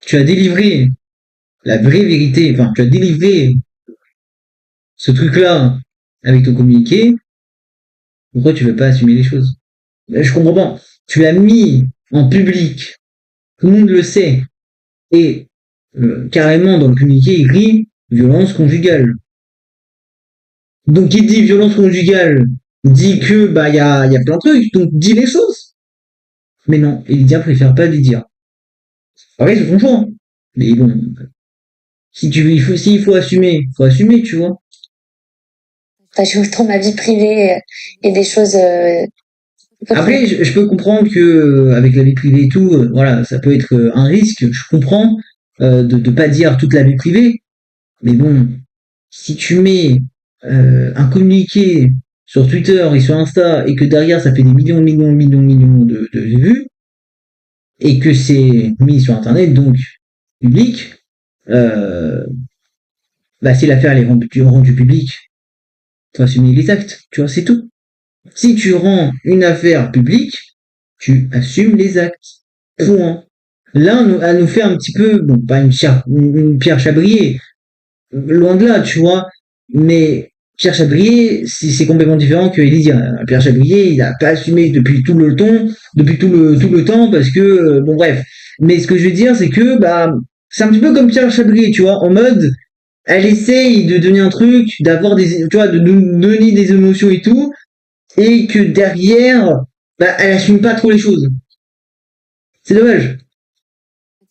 Tu as délivré la vraie vérité. Enfin, tu as délivré ce truc-là avec ton communiqué. Pourquoi tu veux pas assumer les choses? Je comprends pas. Tu l'as mis en public. Tout le monde le sait. Et carrément dans le communiqué écrit violence conjugale. Donc qui dit violence conjugale dit que il y a plein de trucs, donc dis les choses. Mais non, Lydia préfère pas les dire. Pareil, c'est son choix. Mais bon, s'il faut assumer, tu vois. J'ai autant ma vie privée et des choses... Après, je peux comprendre que avec la vie privée et tout, voilà, ça peut être un risque. Je comprends de pas dire toute la vie privée. Mais bon, si tu mets un communiqué sur Twitter et sur Insta et que derrière ça fait des millions de vues et que c'est mis sur Internet, donc public, si l'affaire est rendue publique, faut assumer les actes, tu vois, c'est tout. Si tu rends une affaire publique, tu assumes les actes. Point. Là, à nous faire un petit peu, bon, pas une Pierre Chabrier, loin de là, tu vois, mais Pierre Chabrier, c'est complètement différent que Elysia. Pierre Chabrier, il a pas assumé depuis tout le temps, parce que, bon, bref. Mais ce que je veux dire, c'est que, bah, c'est un petit peu comme Pierre Chabrier, tu vois, en mode, elle essaye de donner un truc, d'avoir des, tu vois, de nous donner des émotions et tout, et que derrière, bah, elle assume pas trop les choses. C'est dommage.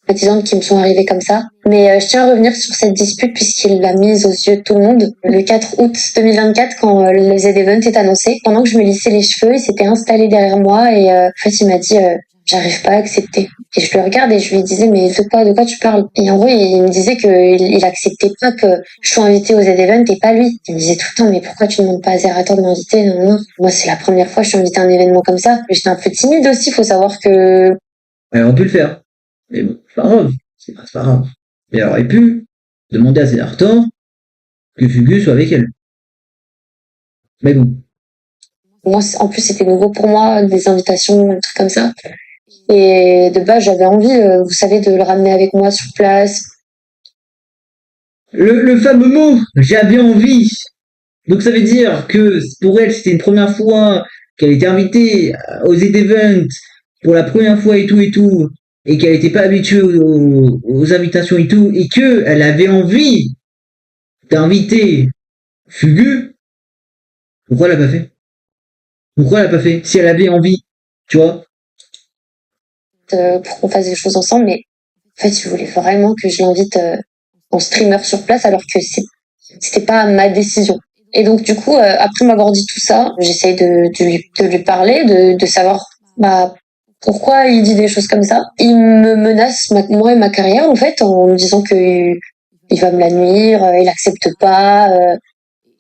Traumatisante qui me sont arrivées comme ça. Mais je tiens à revenir sur cette dispute puisqu'il l'a mise aux yeux de tout le monde. Le 4 août 2024, quand le Z-Event est annoncé, pendant que je me lissais les cheveux, il s'était installé derrière moi et en fait il m'a dit j'arrive pas à accepter. Et je le regarde et je lui disais mais de quoi tu parles? Et en gros il me disait qu'il acceptait pas que je sois invitée au Z-Event et pas lui. Il me disait tout le temps mais pourquoi tu demandes pas à Zerator de m'inviter? Non, non. Moi c'est la première fois que je suis invitée à un événement comme ça. J'étais un peu timide aussi, faut savoir que Elle aurait pu le faire. Mais bon, c'est pas grave. C'est pas grave. Et elle aurait pu demander à ses Arthur que Fugu soit avec elle. Mais bon. moi, en plus, c'était nouveau pour moi, des invitations, un truc comme ça. Et de base, j'avais envie, vous savez, de le ramener avec moi sur place. Le fameux mot, j'avais envie. Donc ça veut dire que pour elle, c'était une première fois qu'elle était invitée aux Z-Event pour la première fois et tout, et qu'elle n'était pas habituée aux invitations et tout, et que elle avait envie d'inviter Fugu. Pourquoi elle l'a pas fait? Pourquoi elle l'a pas fait? Si elle avait envie, tu vois? Pour qu'on fasse des choses ensemble, mais en fait, je voulais vraiment que je l'invite en streamer sur place, alors que c'était pas ma décision. Et donc, du coup, après m'avoir dit tout ça, j'essaye de lui parler, de savoir bah, pourquoi il dit des choses comme ça. Il me menace, moi et ma carrière, en fait, en me disant que il va me la nuire, il accepte pas.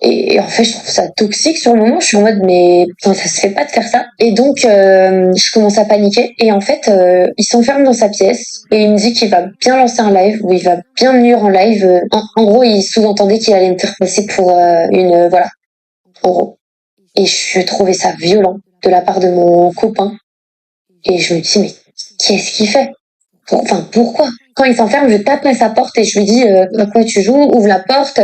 Et en fait, je trouve ça toxique sur le moment. Je suis en mode, mais putain, ça se fait pas de faire ça. Et donc, je commence à paniquer. Et en fait, il s'enferme dans sa pièce et il me dit qu'il va bien lancer un live ou il va bien me nuire en live. En gros, il sous-entendait qu'il allait me faire passer pour voilà, en gros. Et je trouvais ça violent de la part de mon copain. Et je me dis, mais qu'est-ce qu'il fait? Enfin, pourquoi? Quand il s'enferme, je tape à sa porte et je lui dis, à quoi tu joues? Ouvre la porte.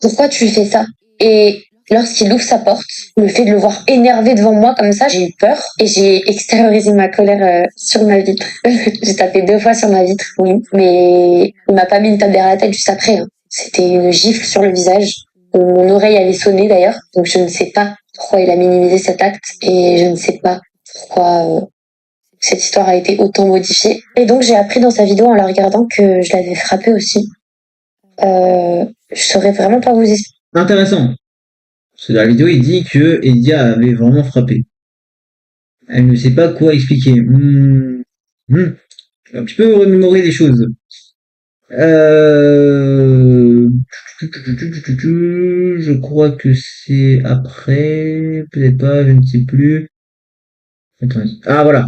Pourquoi tu fais ça? Et lorsqu'il ouvre sa porte, le fait de le voir énervé devant moi comme ça, j'ai eu peur et j'ai extériorisé ma colère sur ma vitre. J'ai tapé 2 fois sur ma vitre, oui, mais il m'a pas mis une tape derrière la tête juste après. Hein. C'était une gifle sur le visage. Mon oreille avait sonné d'ailleurs, donc je ne sais pas pourquoi il a minimisé cet acte et je ne sais pas pourquoi cette histoire a été autant modifiée. Et donc j'ai appris dans sa vidéo en la regardant que je l'avais frappé aussi. Je saurais vraiment pas vous expliquer. Intéressant. Parce que dans la vidéo, il dit que Edia avait vraiment frappé. Elle ne sait pas quoi expliquer. Un petit peu remémorer des choses. Je crois que c'est après, peut-être pas, je ne sais plus. Attends. Ah voilà.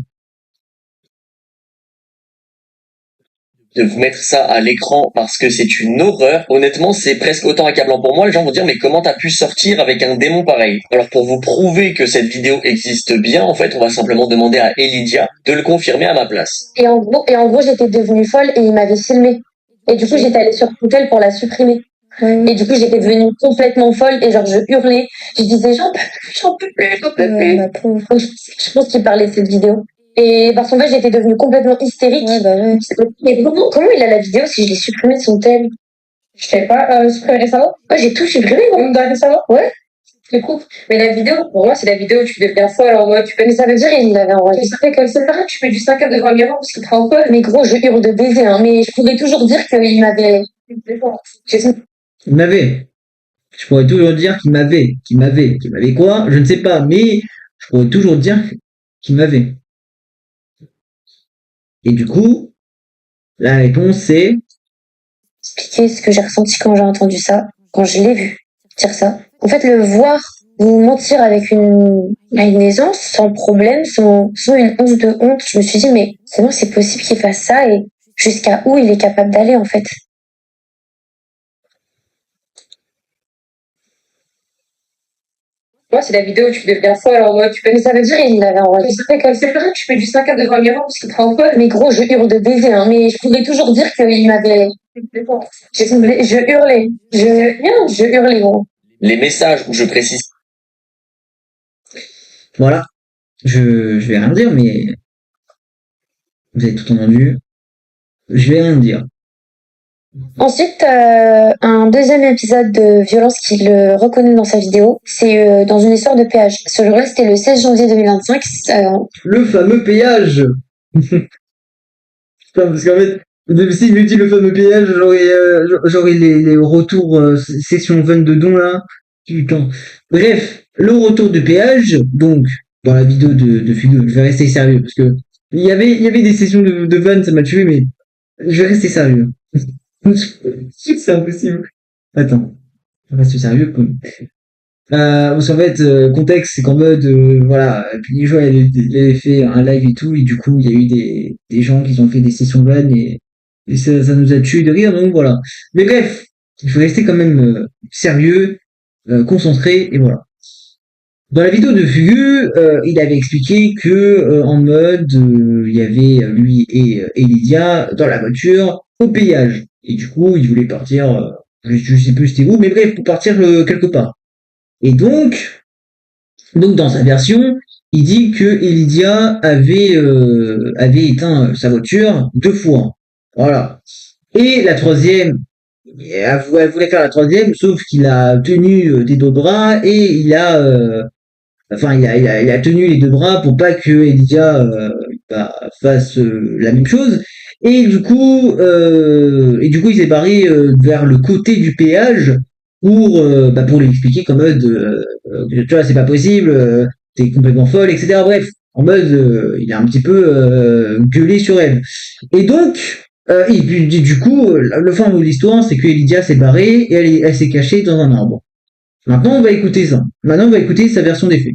De vous mettre ça à l'écran parce que c'est une horreur. Honnêtement, c'est presque autant accablant pour moi. Les gens vont dire, mais comment t'as pu sortir avec un démon pareil? Alors, pour vous prouver que cette vidéo existe bien, en fait, on va simplement demander à Elydia de le confirmer à ma place. Et en gros, j'étais devenue folle et il m'avait filmé. Et du coup, j'étais allée sur Google pour la supprimer. Et du coup, j'étais devenue complètement folle et genre, je hurlais. Je disais, j'en peux plus. Je pense qu'il parlait de cette vidéo. Et parce qu'en fait, j'étais devenue complètement hystérique. Mais comment il a la vidéo si je l'ai supprimée de son tel? Je sais pas, supprimé récemment? Ouais, j'ai tout supprimé, moi. Récemment? Ouais. C'est cool. Mais la vidéo, pour moi, c'est la vidéo où tu deviens folle en mode, tu peux, mais ça veut dire, il l'avait enregistré comme ça, pareil, tu fais du 5 devant un miroir parce qu'il prend folle. Mais gros, je hurle de baiser, hein, mais je pourrais toujours dire qu'il m'avait, Il m'avait. Je pourrais toujours dire qu'il m'avait quoi? Je ne sais pas, mais je pourrais toujours dire qu'il m'avait. Et du coup, la réponse c'est expliquer ce que j'ai ressenti quand j'ai entendu ça, quand je l'ai vu dire ça. En fait, le voir vous mentir avec une aisance, sans problème, sans une once de honte, je me suis dit, mais c'est possible qu'il fasse ça et jusqu'à où il est capable d'aller, en fait. Moi, c'est la vidéo où tu deviens folle en mode, tu peux Mais ça veut dire il l'avait enregistré comme ça. c'est vrai que tu fais du 5 devant le miroir parce qu'il te rend folle. Mais gros, je hurle de baiser, hein. Mais je pourrais toujours dire qu'il m'avait. Je hurlais. Je hurlais, gros. Les messages où je précise Voilà. Je vais rien dire, mais vous avez tout entendu. Je vais rien dire. Ensuite, un deuxième épisode de violence qu'il reconnaît dans sa vidéo, c'est dans une histoire de péage. Ce jour-là, c'était le 16 janvier 2025. Le fameux péage. Putain, parce qu'en fait, s'il me dit le fameux péage, j'aurais les retours session 22 dons là. Putain. Bref, le retour de péage, donc, dans la vidéo de Fugu, je vais rester sérieux, parce que il y avait des sessions de vannes, ça m'a tué, mais je vais rester sérieux. C'est impossible. Attends, je reste sérieux. Parce qu'en fait, contexte, c'est qu'en mode, voilà, Pinicho il avait fait un live et tout, et du coup, il y a eu des gens qui ont fait des sessions de vannes, et ça nous a tué de rire, donc voilà. Mais bref, il faut rester quand même sérieux, concentré, et voilà. Dans la vidéo de Fugu, il avait expliqué que en mode, il y avait lui et Lydia dans la voiture au péage. Et du coup, ils voulaient partir, je sais plus c'était où, mais bref, pour partir quelque part. Et donc dans sa version, il dit que Lydia avait éteint sa voiture 2 fois. Voilà. Et la troisième, elle voulait faire la troisième, sauf qu'il a tenu des 2 bras et il a tenu les 2 bras pour pas que Elijah fasse la même chose. Et du coup, il s'est barré vers le côté du péage pour lui expliquer qu'en mode, tu vois, c'est pas possible, t'es complètement folle, etc. Bref, en mode, il a un petit peu gueulé sur elle. Et donc, et puis, du coup, le fin de l'histoire, c'est que Elijah s'est barrée et elle s'est cachée dans un arbre. Maintenant, on va écouter ça. Maintenant, on va écouter sa version des faits.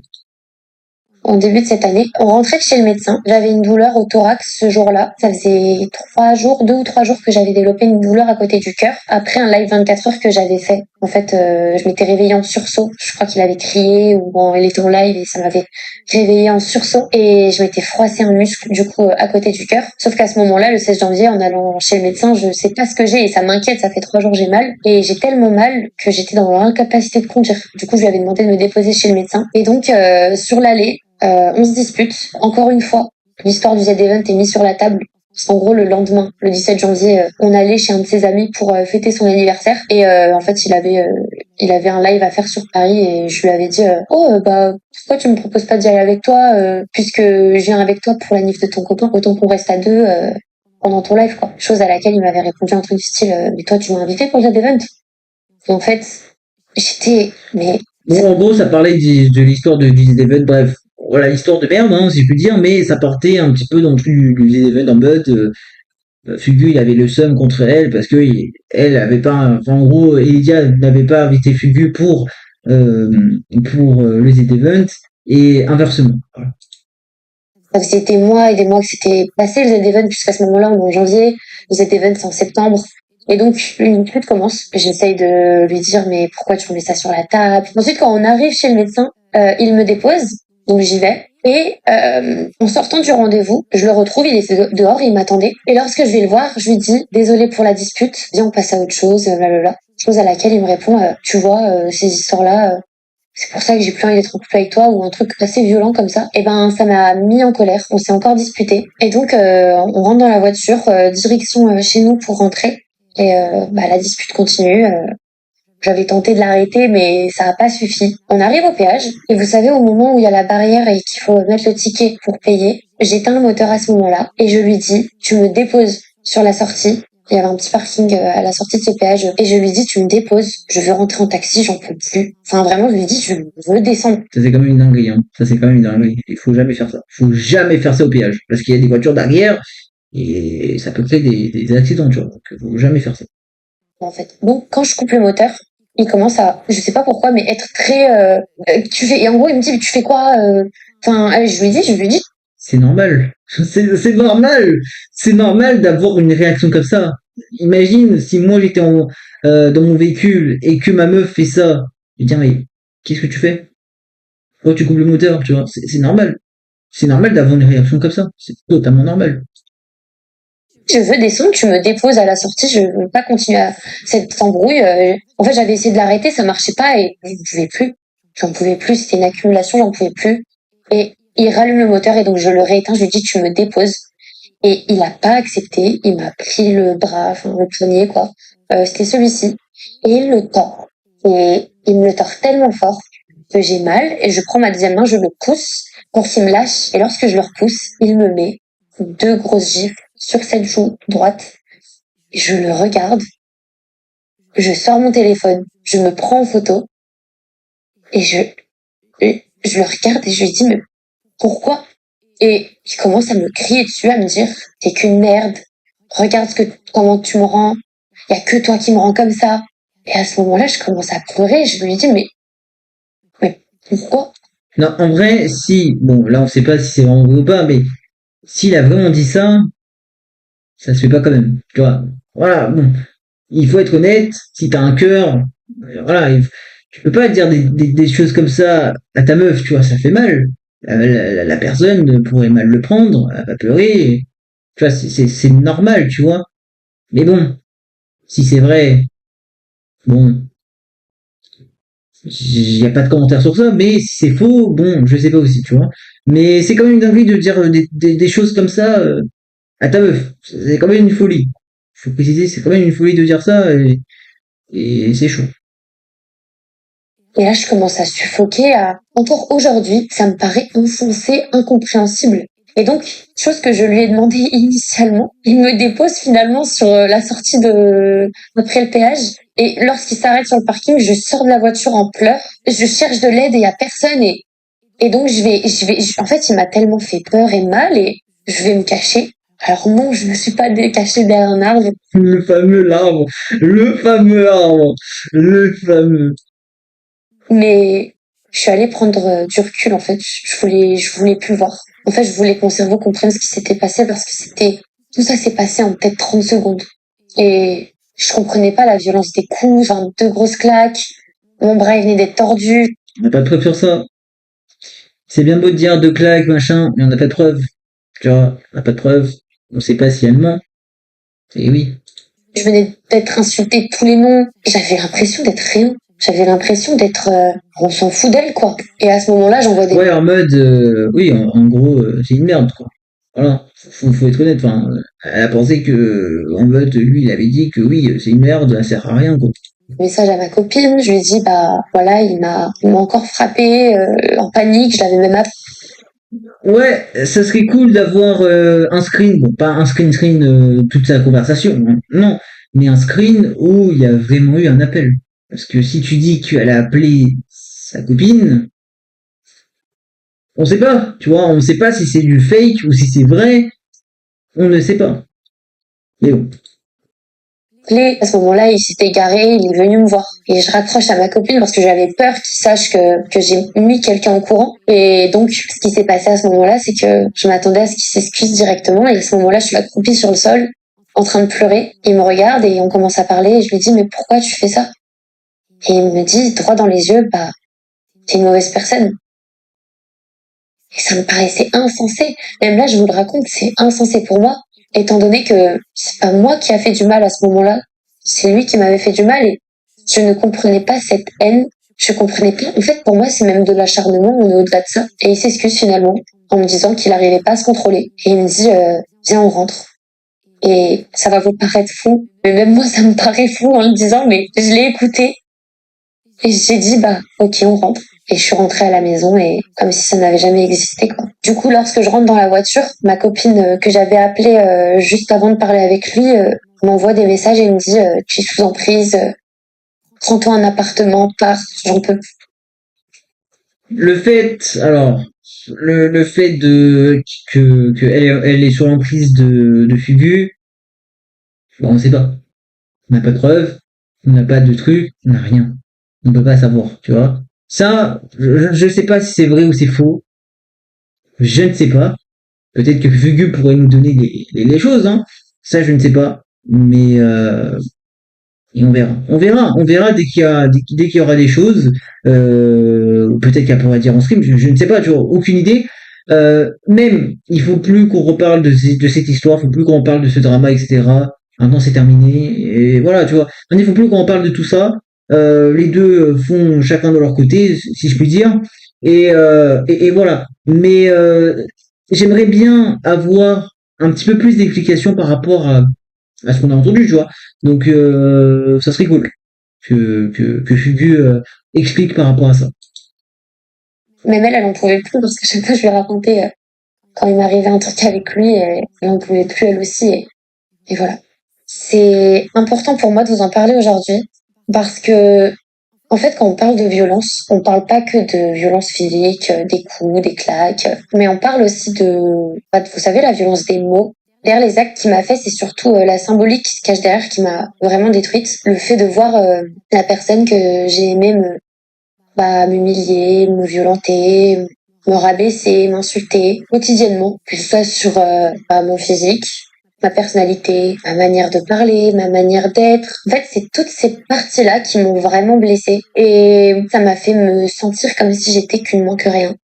En début de cette année, on rentrait de chez le médecin. J'avais une douleur au thorax ce jour-là. Ça faisait 2 ou 3 jours que j'avais développé une douleur à côté du cœur. Après un live 24 heures que j'avais fait. En fait, je m'étais réveillée en sursaut. Je crois qu'il avait crié ou il était en live et ça m'avait réveillée en sursaut. Et je m'étais froissé un muscle, du coup, à côté du cœur. Sauf qu'à ce moment-là, le 16 janvier, en allant chez le médecin, je sais pas ce que j'ai et ça m'inquiète. Ça fait 3 jours que j'ai mal. Et j'ai tellement mal que j'étais dans l'incapacité de conduire. Du coup, je lui avais demandé de me déposer chez le médecin. Et donc, sur l'allée, on se dispute, encore une fois. L'histoire du Z-Event est mise sur la table. En gros, le lendemain, le 17 janvier, on allait chez un de ses amis pour fêter son anniversaire. Et en fait, il avait un live à faire sur Paris et je lui avais dit pourquoi tu me proposes pas d'y aller avec toi puisque je viens avec toi pour la nif de ton copain, autant qu'on reste à 2 pendant ton live, quoi. Chose à laquelle il m'avait répondu un truc du style mais toi, tu m'as invité pour le Z-Event. Et en fait, j'étais... mais Bon, en gros, ça parlait de l'histoire du Z-Event, bref. Voilà, l'histoire de merde, hein, si je puis dire, mais ça partait un petit peu dans le truc du Z-Event en mode, Fugu, il avait le seum contre elle parce que elle avait pas, enfin, en gros, Elydia n'avait pas invité Fugu pour le Z-Event et inversement. Voilà. ça faisait des mois et des mois que c'était passé le Z-Event puisqu'à ce moment-là, on est en janvier, le Z-Event c'est en septembre. Et donc, une lutte commence. J'essaye de lui dire, mais pourquoi tu mets ça sur la table? Ensuite, quand on arrive chez le médecin, il me dépose, donc j'y vais. Et en sortant du rendez-vous, je le retrouve, il était dehors, il m'attendait. Et lorsque je vais le voir, je lui dis, désolé pour la dispute, viens on passe à autre chose, blablabla. Chose à laquelle il me répond, tu vois, ces histoires-là, c'est pour ça que j'ai plus envie d'être en couple avec toi, ou un truc assez violent comme ça. Et ben, ça m'a mis en colère, on s'est encore disputé. Et donc, on rentre dans la voiture, direction chez nous pour rentrer. Et la dispute continue. J'avais tenté de l'arrêter, mais ça n'a pas suffi. On arrive au péage, et vous savez, au moment où il y a la barrière et qu'il faut mettre le ticket pour payer, j'éteins le moteur à ce moment-là, et je lui dis, tu me déposes sur la sortie. Il y avait un petit parking à la sortie de ce péage, et je lui dis, tu me déposes, je veux rentrer en taxi, j'en peux plus. Enfin, vraiment, je lui dis, je veux descendre. Ça, c'est quand même une dinguerie, hein. Ça, c'est quand même une dinguerie. Il faut jamais faire ça. Faut jamais faire ça au péage. Parce qu'il y a des voitures derrière, et ça peut créer des accidents, tu vois. Donc, faut jamais faire ça. En fait. Donc, quand je coupe le moteur, il commence à, je sais pas pourquoi, mais être très, tu fais, et en gros, il me dit, mais tu fais quoi, enfin, je lui dis. C'est normal. C'est normal. C'est normal d'avoir une réaction comme ça. Imagine si moi j'étais dans mon véhicule et que ma meuf fait ça. Je dis, mais qu'est-ce que tu fais? Pourquoi tu coupes le moteur, tu vois? C'est normal. C'est normal d'avoir une réaction comme ça. C'est totalement normal. Je veux descendre, tu me déposes à la sortie, je veux pas continuer cette embrouille. En fait, j'avais essayé de l'arrêter, ça marchait pas et je pouvais plus. J'en pouvais plus, c'était une accumulation, j'en pouvais plus. Et il rallume le moteur et donc je le rééteins, je lui dis tu me déposes. Et il a pas accepté, il m'a pris le bras, enfin le poignet quoi. C'était celui-ci. Et il le tord. Et il me le tord tellement fort que j'ai mal et je prends ma deuxième main, je le pousse pour qu'il me lâche. Et lorsque je le repousse, il me met 2 grosses gifles sur cette joue droite. Je le regarde, je sors mon téléphone, je me prends en photo et je le regarde et je lui dis mais pourquoi? Et il commence à me crier dessus, à me dire t'es qu'une merde, regarde comment tu me rends, y a que toi qui me rends comme ça. Et à ce moment-là, je commence à pleurer, je lui dis mais pourquoi? Non, en vrai, si, bon, là, on sait pas si c'est vraiment vrai ou pas, mais s'il a vraiment dit ça se fait pas quand même. Tu vois? Voilà, bon. Il faut être honnête, si t'as un cœur, voilà, tu peux pas dire des choses comme ça à ta meuf, tu vois, ça fait mal. La personne pourrait mal le prendre, elle va pleurer, tu vois, c'est normal, tu vois. Mais bon, si c'est vrai, bon, il y a pas de commentaire sur ça, mais si c'est faux, bon, je sais pas aussi, tu vois. Mais c'est quand même une dinguerie de dire des choses comme ça à ta meuf. C'est quand même une folie. Faut préciser, c'est quand même une folie de dire ça et c'est chaud. Et là, je commence à suffoquer. Encore aujourd'hui, ça me paraît insensé, incompréhensible. Et donc, chose que je lui ai demandé initialement, il me dépose finalement sur la sortie après le péage. Et lorsqu'il s'arrête sur le parking, je sors de la voiture en pleurs. Je cherche de l'aide et il y a personne. Et donc, en fait, il m'a tellement fait peur et mal et je vais me cacher. Alors non, je me suis pas cachée derrière un arbre, Le fameux arbre, le fameux arbre, le fameux. mais je suis allée prendre du recul en fait. Je voulais plus voir. En fait, je voulais que mon cerveau comprenne ce qui s'était passé parce que tout ça s'est passé en peut-être 30 secondes. Et je comprenais pas la violence des coups, enfin 2 grosses claques. Mon bras il venait d'être tordu. On n'a pas de preuve sur ça. C'est bien beau de dire deux claques, machin, mais on n'a pas de preuve. Tu vois, on n'a pas de preuve. On sait pas si elle ment. Et oui. Je venais d'être insultée de tous les noms. J'avais l'impression d'être rien. J'avais l'impression d'être... on s'en fout d'elle, quoi. Et à ce moment-là, j'envoie des... Ouais, en mode, oui, en gros, c'est une merde, quoi. Voilà, faut être honnête. Enfin, elle a pensé que, en mode, lui, il avait dit que oui, c'est une merde, elle sert à rien, quoi. messages à ma copine. Je lui ai dit, bah voilà, il m'a encore frappé en panique. Je l'avais même appelé. Ouais, ça serait cool d'avoir un screen, bon, pas un screen toute sa conversation, hein, non, mais un screen où il y a vraiment eu un appel. Parce que si tu dis qu'elle a appelé sa copine, on sait pas, tu vois, on sait pas si c'est du fake ou si c'est vrai, on ne sait pas. Mais bon. À ce moment-là, il s'était garé, il est venu me voir. Et je raccroche à ma copine parce que j'avais peur qu'il sache que j'ai mis quelqu'un au courant. Et donc, ce qui s'est passé à ce moment-là, c'est que je m'attendais à ce qu'il s'excuse directement. Et à ce moment-là, je suis accroupie sur le sol, en train de pleurer. Il me regarde et on commence à parler. Et je lui dis, mais pourquoi tu fais ça? Et il me dit, droit dans les yeux, bah, t'es une mauvaise personne. Et ça me paraissait insensé. Même là, je vous le raconte, c'est insensé pour moi, étant donné que c'est pas moi qui a fait du mal à ce moment-là. C'est lui qui m'avait fait du mal et je ne comprenais pas cette haine. Je comprenais pas. En fait, pour moi, c'est même de l'acharnement, on est au-delà de ça. Et il s'excuse finalement, en me disant qu'il n'arrivait pas à se contrôler. Et il me dit, viens, on rentre. Et ça va vous paraître fou. Mais même moi, ça me paraît fou en le disant, mais je l'ai écouté. Et j'ai dit, bah, ok, on rentre. Et je suis rentrée à la maison et comme si ça n'avait jamais existé, quoi. Du coup, lorsque je rentre dans la voiture, ma copine que j'avais appelée juste avant de parler avec lui m'envoie des messages et me dit, tu es sous emprise, prends-toi un appartement, pars, j'en peux plus. Le fait, alors, le fait que elle est sur l'emprise de Fugu, bon, on sait pas. On n'a pas de preuves, on n'a pas de trucs, on n'a rien. On peut pas savoir, tu vois. Ça, je sais pas si c'est vrai ou c'est faux. Je ne sais pas. Peut-être que Fugu pourrait nous donner les choses, hein. Ça, je ne sais pas. Mais Et on verra dès qu'il y aura des choses. Peut-être qu'elle pourra dire en stream, je ne sais pas, tu vois, aucune idée. Même, il faut plus qu'on reparle de cette histoire, il faut plus qu'on reparle de ce drama, etc. Maintenant, c'est terminé. Et voilà, tu vois. Maintenant, il faut plus qu'on parle de tout ça. Les deux font chacun de leur côté, si je puis dire. Et voilà. Mais j'aimerais bien avoir un petit peu plus d'explications par rapport à ce qu'on a entendu, tu vois. Donc, ça serait cool que Fugu explique par rapport à ça. Même elle en pouvait plus parce que chaque fois je lui racontais quand il m'arrivait un truc avec lui et elle en pouvait plus elle aussi. Et voilà. C'est important pour moi de vous en parler aujourd'hui parce que, en fait, quand on parle de violence, on parle pas que de violence physique, des coups, des claques, mais on parle aussi vous savez, la violence des mots. Derrière les actes qu'il m'a fait, c'est surtout la symbolique qui se cache derrière qui m'a vraiment détruite. Le fait de voir la personne que j'ai aimée m'humilier, me violenter, me rabaisser, m'insulter quotidiennement, que ce soit sur mon physique, ma personnalité, ma manière de parler, ma manière d'être. En fait, c'est toutes ces parties-là qui m'ont vraiment blessée. Et ça m'a fait me sentir comme si j'étais qu'une moins que rien.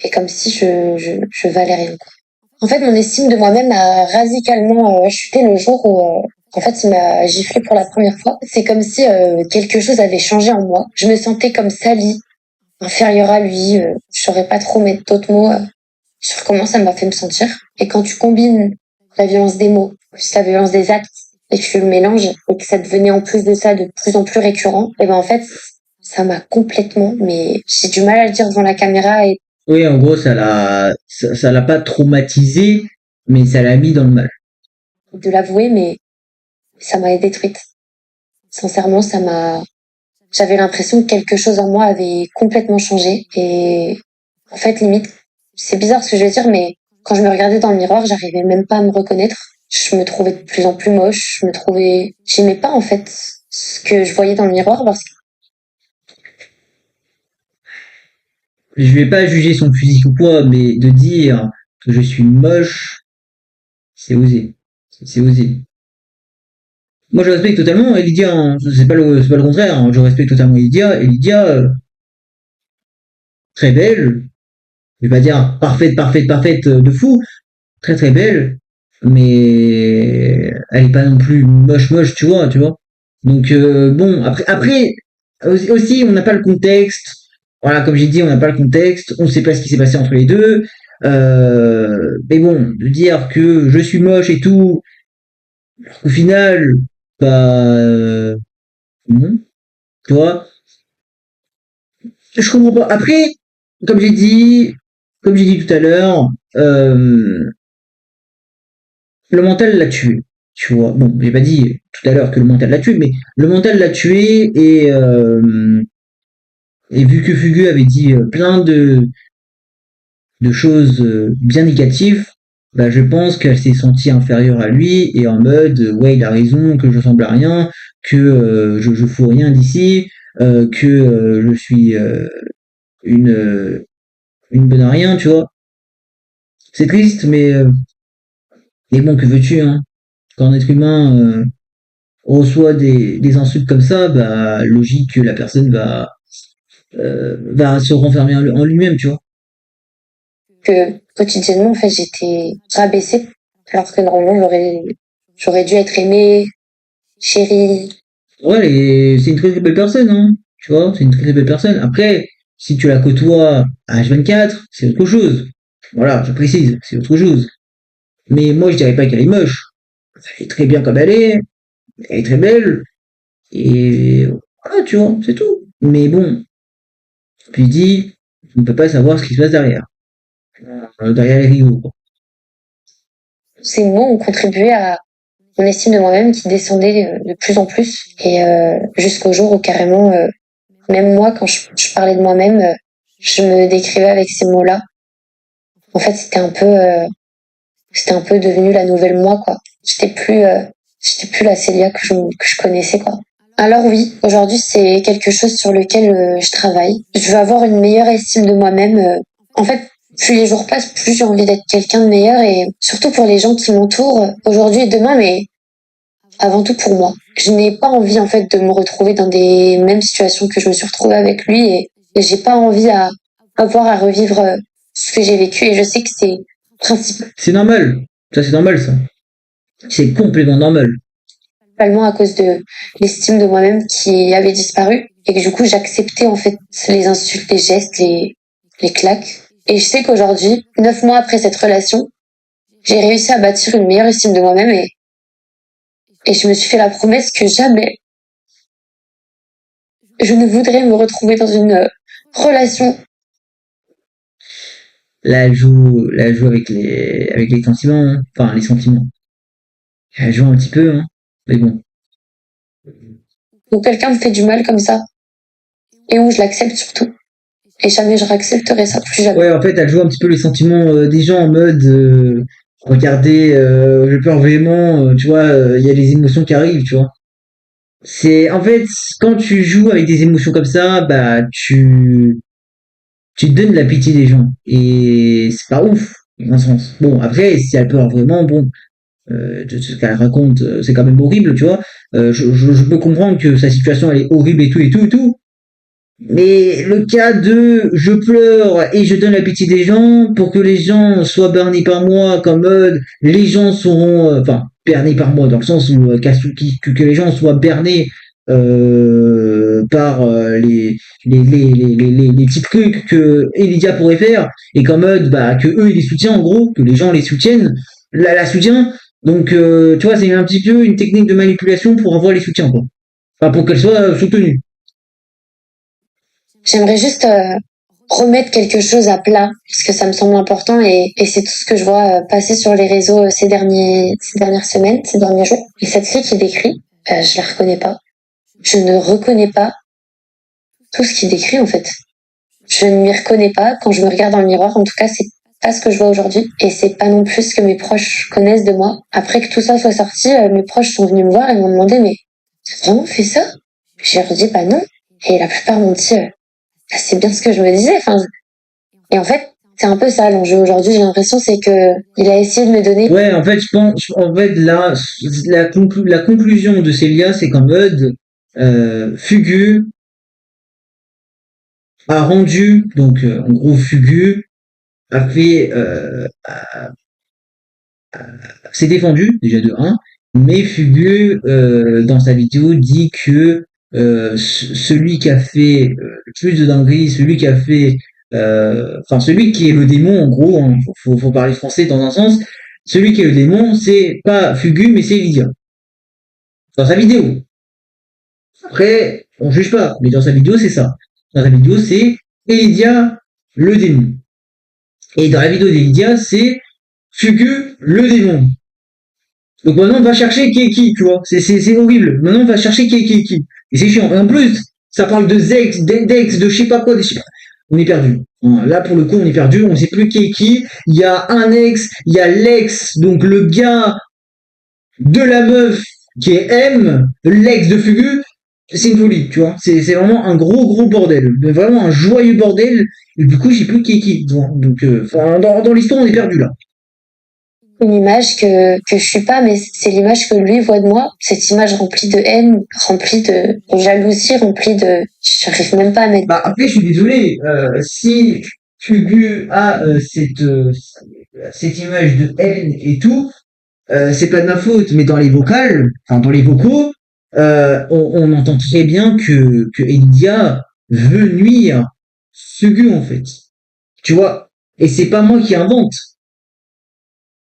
Et comme si je valais rien, quoi. En fait, mon estime de moi-même a radicalement chuté le jour où, en fait, il m'a giflé pour la première fois. C'est comme si quelque chose avait changé en moi. Je me sentais comme salie, inférieure à lui. Je saurais pas trop mettre d'autres mots sur comment ça m'a fait me sentir. Et quand tu combines la violence des mots, plus la violence des actes, et que tu le mélanges, et que ça devenait en plus de ça de plus en plus récurrent, et ben en fait, ça m'a complètement, mais j'ai du mal à le dire devant la caméra et Oui, en gros, ça l'a pas traumatisé, mais ça l'a mis dans le mal. de l'avouer, mais ça m'a détruite. Sincèrement, j'avais l'impression que quelque chose en moi avait complètement changé. Et en fait, limite, c'est bizarre ce que je vais dire, mais quand je me regardais dans le miroir, j'arrivais même pas à me reconnaître. Je me trouvais de plus en plus moche. J'aimais pas en fait ce que je voyais dans le miroir parce que Je vais pas juger son physique ou quoi, mais de dire que je suis moche, c'est osé. C'est osé. Moi, je respecte totalement Lydia, hein. C'est pas le contraire, hein. Je respecte totalement Lydia, et Lydia, très belle. Je vais pas dire parfaite de fou. Très très belle. Mais elle est pas non plus moche, tu vois. Donc, bon, après, aussi, on n'a pas le contexte. Voilà, comme j'ai dit, on n'a pas le contexte. On sait pas ce qui s'est passé entre les deux. Mais bon, de dire que je suis moche et tout, au final, bah, non, tu vois. Je comprends pas. Après, comme j'ai dit, comme j'ai dit tout à l'heure, le mental l'a tué. Tu vois. Bon, j'ai pas dit tout à l'heure que le mental l'a tué, mais le mental l'a tué et vu que Fugu avait dit plein de choses bien négatives, bah, je pense qu'elle s'est sentie inférieure à lui et en mode ouais il a raison que je ressemble à rien, que je fous rien d'ici, que je suis une une bonne à rien, tu vois. C'est triste, mais bon, que veux-tu, hein. Quand un être humain reçoit des insultes comme ça, bah logique que la personne va se renfermer en lui-même, tu vois. quotidiennement, en fait, j'étais rabaissée alors que normalement, j'aurais dû être aimée, chérie. Ouais, et c'est une très très belle personne, hein. Tu vois, c'est une très très belle personne. Après, si tu la côtoies à H24, c'est autre chose. Voilà, je précise, c'est autre chose. Mais moi, je dirais pas qu'elle est moche. Elle est très bien comme elle est très belle, et voilà, tu vois, c'est tout. Mais bon, puis dit, on ne peut pas savoir ce qui se passe derrière. Derrière les rideaux, quoi. Ces mots ont contribué à mon estime de moi-même qui descendait de plus en plus et jusqu'au jour où carrément, même moi, quand je parlais de moi-même, je me décrivais avec ces mots-là. En fait, c'était un peu devenu la nouvelle moi, quoi. J'étais plus la Célia que je connaissais, quoi. Alors oui, aujourd'hui, c'est quelque chose sur lequel je travaille. Je veux avoir une meilleure estime de moi-même. En fait, plus les jours passent, plus j'ai envie d'être quelqu'un de meilleur et surtout pour les gens qui m'entourent aujourd'hui et demain, mais avant tout pour moi. Je n'ai pas envie en fait de me retrouver dans des mêmes situations que je me suis retrouvée avec lui et j'ai pas envie à avoir à revivre ce que j'ai vécu et je sais que c'est principalement C'est normal. Ça, c'est normal, ça. C'est complètement normal. à cause de l'estime de moi-même qui avait disparu et que du coup j'acceptais en fait les insultes, les gestes, les claques. Et je sais qu'aujourd'hui, 9 mois après cette relation, j'ai réussi à bâtir une meilleure estime de moi-même et je me suis fait la promesse que jamais je ne voudrais me retrouver dans une relation. Là, elle joue avec les sentiments, hein. Enfin, les sentiments. Elle joue un petit peu, hein. Mais bon. Où quelqu'un me fait du mal comme ça et où je l'accepte surtout. Et jamais je réaccepterai ça, plus jamais. Ouais, en fait, elle joue un petit peu les sentiments des gens en mode, regardez, je pleure vraiment, tu vois, il y a les émotions qui arrivent, tu vois. C'est, en fait, quand tu joues avec des émotions comme ça, bah, tu te donnes la pitié des gens. Et c'est pas ouf, dans un sens. Bon, après, si elle pleure vraiment, bon, de ce qu'elle raconte, c'est quand même horrible, tu vois. Je peux comprendre que sa situation, elle est horrible et tout, et tout, et tout. Mais le cas de je pleure et je donne la pitié des gens pour que les gens soient bernés par moi, comme les gens seront, enfin, bernés par moi, dans le sens où que les gens soient bernés par les petits trucs que Elydia pourrait faire, et qu'en mode, bah, que eux, ils les soutiennent, en gros, que les gens les soutiennent, la soutient. Donc, tu vois, c'est un petit peu une technique de manipulation pour avoir les soutiens, quoi. Enfin, pour qu'elle soit soutenue. J'aimerais juste remettre quelque chose à plat, parce que ça me semble important et c'est tout ce que je vois passer sur les réseaux ces dernières semaines, ces derniers jours. Et cette fille qui décrit, je la reconnais pas. Je ne reconnais pas tout ce qu'il décrit en fait. Je ne m'y reconnais pas quand je me regarde dans le miroir. En tout cas, c'est pas ce que je vois aujourd'hui et c'est pas non plus ce que mes proches connaissent de moi. Après que tout ça soit sorti, mes proches sont venus me voir et m'ont demandé mais t'as vraiment fait ça? Je leur ai dit bah non. Et la plupart m'ont dit bah, c'est bien ce que je me disais. Enfin, et en fait, c'est un peu ça l'enjeu aujourd'hui. J'ai l'impression c'est que il a essayé de me donner. Ouais, en fait, en fait, là, la conclusion de Célia, c'est qu'en mode, Fugu a rendu, donc, en gros, Fugu a fait, s'est défendu, déjà de un, mais Fugu, dans sa vidéo, dit que, celui qui a fait le plus de dingueries, celui qui a fait, enfin, celui qui est le démon, en gros, hein, faut parler français dans un sens, celui qui est le démon, c'est pas Fugu, mais c'est Lydia. Dans sa vidéo. Après, on juge pas, mais dans sa vidéo, c'est ça. Dans sa vidéo, c'est Elydia, le démon. Et dans la vidéo d'Elydia, c'est Fugu, le démon. Donc maintenant, on va chercher qui est qui, tu vois. C'est horrible. Maintenant, on va chercher qui est qui. Et c'est chiant. Et en plus, ça parle de Zex, d'Ex, de je sais pas quoi, de je sais pas. On est perdu. Là, pour le coup, on est perdu. On sait plus qui est qui. Il y a un ex, il y a l'ex, donc le gars de la meuf qui est M, l'ex de Fugu. C'est une folie, tu vois. C'est vraiment un gros bordel. Vraiment un joyeux bordel. Et du coup, j'ai plus qui est qui. Donc, dans l'histoire, on est perdu là. Une image que je suis pas, mais c'est l'image que lui voit de moi. Cette image remplie de haine, remplie de jalousie, remplie de... J'arrive même pas à mettre... Bah après, je suis désolé. Si Fugu a cette image de haine et tout, c'est pas de ma faute. Mais dans les vocales, enfin dans les vocaux, on entend très bien que Elydia veut nuire Fugu en fait. Tu vois. Et c'est pas moi qui invente.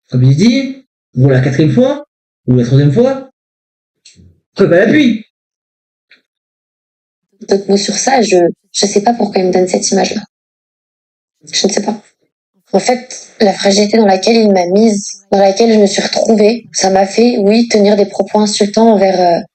Comme je dis, pour la quatrième fois, ou la troisième fois, preuve à l'appui. d'autres mots sur ça, je sais pas pourquoi il me donne cette image-là. Je ne sais pas. En fait, la fragilité dans laquelle il m'a mise, dans laquelle je me suis retrouvée, ça m'a fait, oui, tenir des propos insultants envers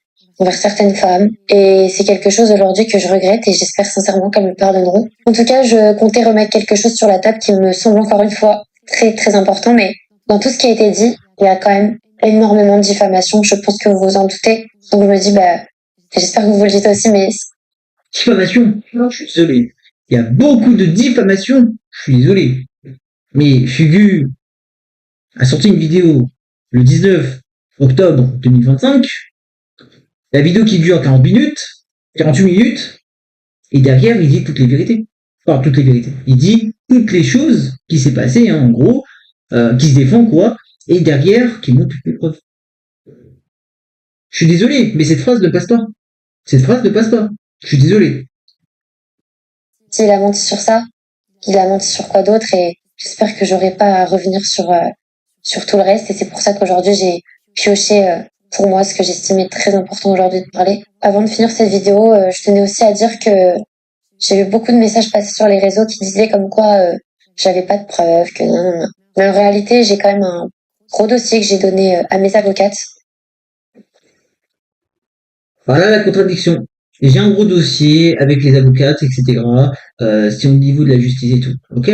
certaines femmes. Et c'est quelque chose aujourd'hui que je regrette et j'espère sincèrement qu'elles me pardonneront. En tout cas, je comptais remettre quelque chose sur la table qui me semble encore une fois très important, mais dans tout ce qui a été dit, il y a quand même énormément de diffamation. Je pense que vous vous en doutez. Donc je me dis, bah, j'espère que vous le dites aussi, mais Diffamation. Non, je suis désolé. Il y a beaucoup de diffamation. Je suis désolé. Mais Fugu a sorti une vidéo le 19 octobre 2025, la vidéo qui dure 40 minutes, 48 minutes, et derrière, il dit toutes les vérités. Enfin, toutes les vérités. Il dit toutes les choses qui s'est passées, hein, en gros, qui se défend, quoi, et derrière, qui montre toutes les preuves. Je suis désolé, mais cette phrase ne passe pas. Cette phrase ne passe pas. Je suis désolé. Il a menti sur ça, il a menti sur quoi d'autre, et j'espère que j'aurai pas à revenir sur tout le reste, et c'est pour ça qu'aujourd'hui j'ai pioché pour moi ce que j'estimais très important aujourd'hui de parler. Avant de finir cette vidéo, je tenais aussi à dire que j'ai eu beaucoup de messages passés sur les réseaux qui disaient comme quoi j'avais pas de preuves, que non, non, non. Mais en réalité, j'ai quand même un gros dossier que j'ai donné à mes avocates. Voilà la contradiction. J'ai un gros dossier avec les avocates, etc. C'est au niveau de la justice et tout. Ok?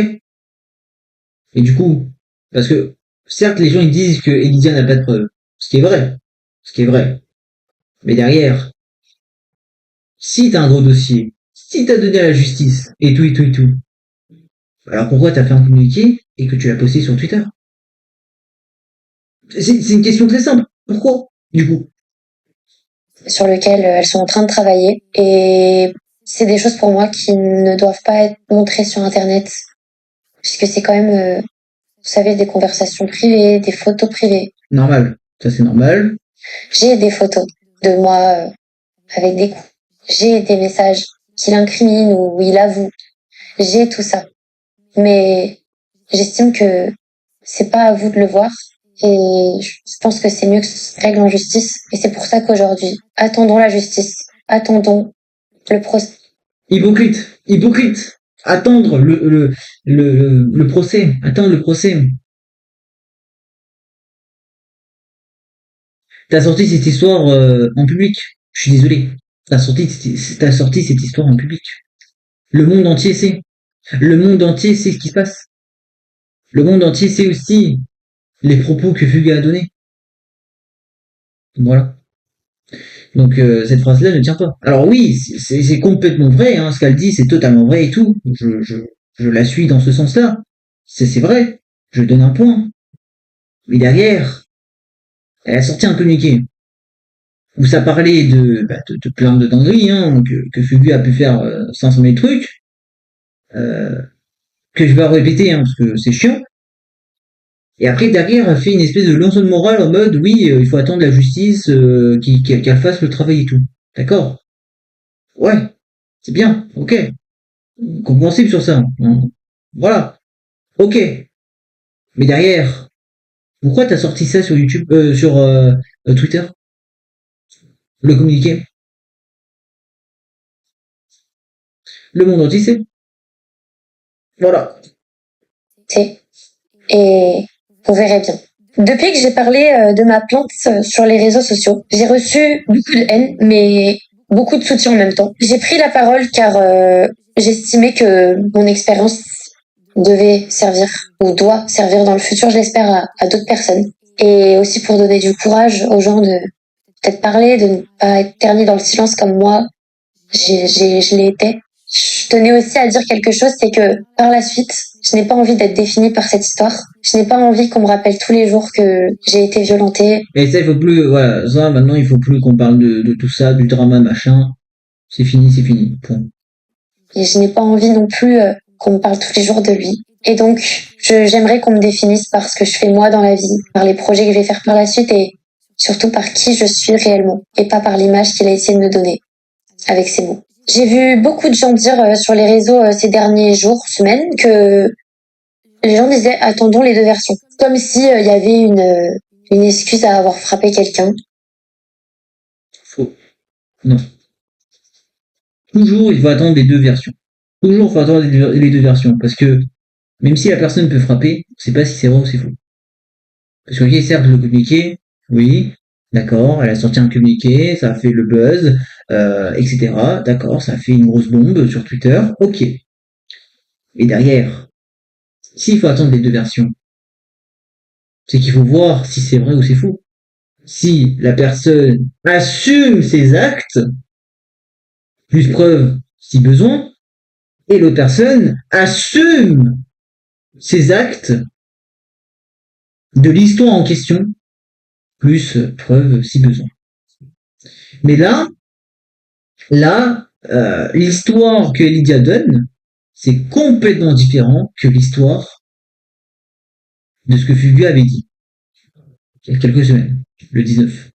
Et du coup, parce que, certes, les gens ils disent que Elysia n'a pas de preuves. Ce qui est vrai. Ce qui est vrai. Mais derrière, si t'as un gros dossier, si t'as donné à la justice, et tout, et tout, et tout, alors pourquoi t'as fait un communiqué et que tu l'as posté sur Twitter? C'est une question très simple. Pourquoi? Du coup. Sur lequel elles sont en train de travailler. Et c'est des choses pour moi qui ne doivent pas être montrées sur Internet. Puisque c'est quand même, vous savez, des conversations privées, des photos privées. Normal. Ça c'est normal. J'ai des photos de moi avec des coups. J'ai des messages qu'il incrimine ou il avoue. J'ai tout ça. Mais j'estime que c'est pas à vous de le voir. Et je pense que c'est mieux que ce se règle en justice. Et c'est pour ça qu'aujourd'hui, attendons la justice. Attendons le procès. Hypocrite. Hypocrite. Attendre le procès. Attendre le procès. T'as sorti cette histoire en public. Je suis désolé. T'as sorti cette histoire en public. Le monde entier sait. Le monde entier sait ce qui se passe. Le monde entier sait aussi les propos que Fuga a donnés. Voilà. Donc cette phrase-là ne tient pas. Alors oui, c'est complètement vrai, hein, ce qu'elle dit, c'est totalement vrai et tout. Je la suis dans ce sens-là. C'est vrai. Je donne un point. Mais derrière, elle a sorti un communiqué où ça parlait de plein de dingueries, hein, que Fugu a pu faire 500 000 trucs, que je vais répéter, hein, parce que c'est chiant. Et après, derrière, elle fait une espèce de leçon de morale en mode, oui, il faut attendre la justice, qu'elle fasse le travail et tout. D'accord? Ouais, c'est bien, ok. Compréhensible sur ça. Hein. Voilà, ok. Mais derrière, pourquoi t'as sorti ça sur YouTube, sur Twitter? Le communiqué? Le monde entier sait. Voilà. Et vous verrez bien. Depuis que j'ai parlé de ma plante sur les réseaux sociaux, j'ai reçu beaucoup de haine, mais beaucoup de soutien en même temps. J'ai pris la parole car j'estimais que mon expérience devait servir ou doit servir dans le futur, je l'espère, à d'autres personnes. Et aussi pour donner du courage aux gens de peut-être parler, de ne pas être ternis dans le silence comme moi, je l'ai été. Je tenais aussi à dire quelque chose, c'est que par la suite, je n'ai pas envie d'être définie par cette histoire. Je n'ai pas envie qu'on me rappelle tous les jours que j'ai été violentée. Et ça, il faut plus, voilà, ça, maintenant, il faut plus qu'on parle de tout ça, du drama, machin. C'est fini, point. Et je n'ai pas envie non plus qu'on me parle tous les jours de lui. Et donc, j'aimerais qu'on me définisse par ce que je fais moi dans la vie, par les projets que je vais faire par la suite et surtout par qui je suis réellement et pas par l'image qu'il a essayé de me donner avec ses mots. J'ai vu beaucoup de gens dire sur les réseaux ces derniers jours, semaines, que les gens disaient attendons les deux versions. Comme si il y avait une excuse à avoir frappé quelqu'un. Faux. Non. Toujours, il faut attendre les deux versions. Toujours, il faut attendre les deux versions. Parce que, même si la personne peut frapper, on sait pas si c'est vrai ou c'est faux. Parce que, ok, certes, le communiqué, oui, d'accord, elle a sorti un communiqué, ça a fait le buzz, etc. D'accord, ça a fait une grosse bombe sur Twitter, ok. Et derrière, s'il faut attendre les deux versions, c'est qu'il faut voir si c'est vrai ou c'est faux. Si la personne assume ses actes, plus preuve si besoin, et l'autre personne assume ses actes de l'histoire en question, plus preuve si besoin. Mais là, l'histoire que Lydia donne, c'est complètement différent que l'histoire de ce que Fugu avait dit il y a quelques semaines, le 19.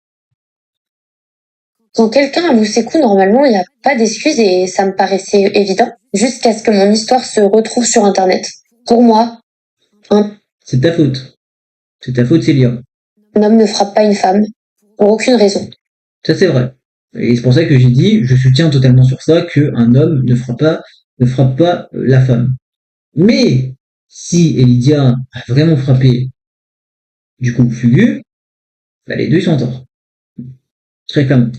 Quand quelqu'un avoue ses coups, normalement, il n'y a pas d'excuse et ça me paraissait évident, jusqu'à ce que mon histoire se retrouve sur Internet. Pour moi, C'est ta faute. C'est ta faute, Célia. un homme ne frappe pas une femme, pour aucune raison. Ça, c'est vrai. Et c'est pour ça que j'ai dit, je soutiens totalement sur ça, qu'un homme ne frappe pas la femme. Mais, si Lydia a vraiment frappé, du coup, Fugu, bah, les deux, ils sont en tort. Très clairement.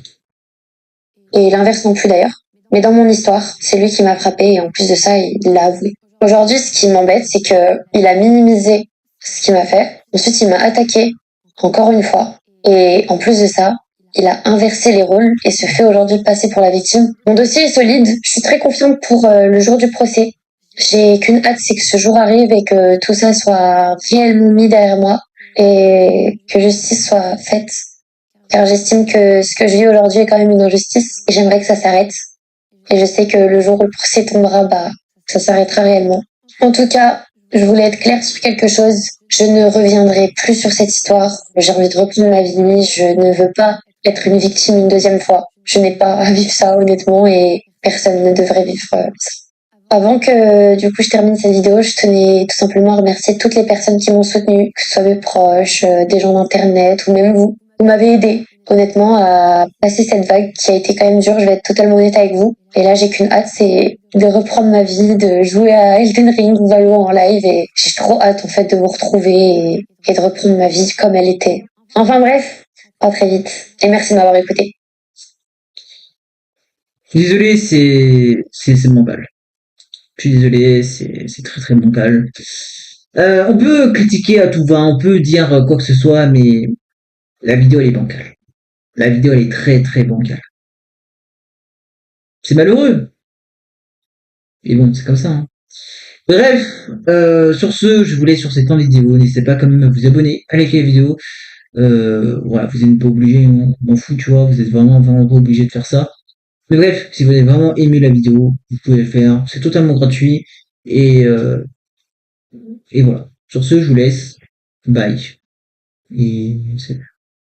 Et l'inverse non plus d'ailleurs. Mais dans mon histoire, c'est lui qui m'a frappé et en plus de ça, il l'a avoué. Aujourd'hui, ce qui m'embête, c'est que il a minimisé ce qu'il m'a fait. Ensuite, il m'a attaqué encore une fois. Et en plus de ça, il a inversé les rôles et se fait aujourd'hui passer pour la victime. Mon dossier est solide. Je suis très confiante pour le jour du procès. J'ai qu'une hâte, c'est que ce jour arrive et que tout ça soit réellement mis derrière moi et que justice soit faite. Car j'estime que ce que je vis aujourd'hui est quand même une injustice et j'aimerais que ça s'arrête. Et je sais que le jour où le procès tombera, ça s'arrêtera réellement. En tout cas, je voulais être claire sur quelque chose. Je ne reviendrai plus sur cette histoire. J'ai envie de reprendre ma vie. Je ne veux pas être une victime une deuxième fois. Je n'ai pas à vivre ça, honnêtement, et personne ne devrait vivre ça. Avant que, du coup, je termine cette vidéo, je tenais tout simplement à remercier toutes les personnes qui m'ont soutenue, que ce soit mes proches, des gens d'internet ou même vous. Vous m'avez aidé, honnêtement, à passer cette vague qui a été quand même dure. Je vais être totalement honnête avec vous. Et là, j'ai qu'une hâte, c'est de reprendre ma vie, de jouer à Elden Ring ou Valo en live. Et j'ai trop hâte, en fait, de vous retrouver et de reprendre ma vie comme elle était. Enfin bref, à très vite. Et merci de m'avoir écouté. Désolé, c'est bancal. Je suis désolé, c'est très très bancal. On peut critiquer à tout va, on peut dire quoi que ce soit, mais la vidéo elle est bancale. La vidéo elle est très très bancale. C'est malheureux. Et bon, c'est comme ça. Hein. Bref, sur ce, je vous laisse sur cette fin de vidéo. N'hésitez pas quand même à vous abonner, à liker la vidéo. Voilà, vous n'êtes pas obligé, on m'en fout, tu vois, vous êtes vraiment pas obligé de faire ça. Mais bref, si vous avez vraiment aimé la vidéo, vous pouvez le faire. C'est totalement gratuit. Et voilà. Sur ce, je vous laisse. Bye. Et c'est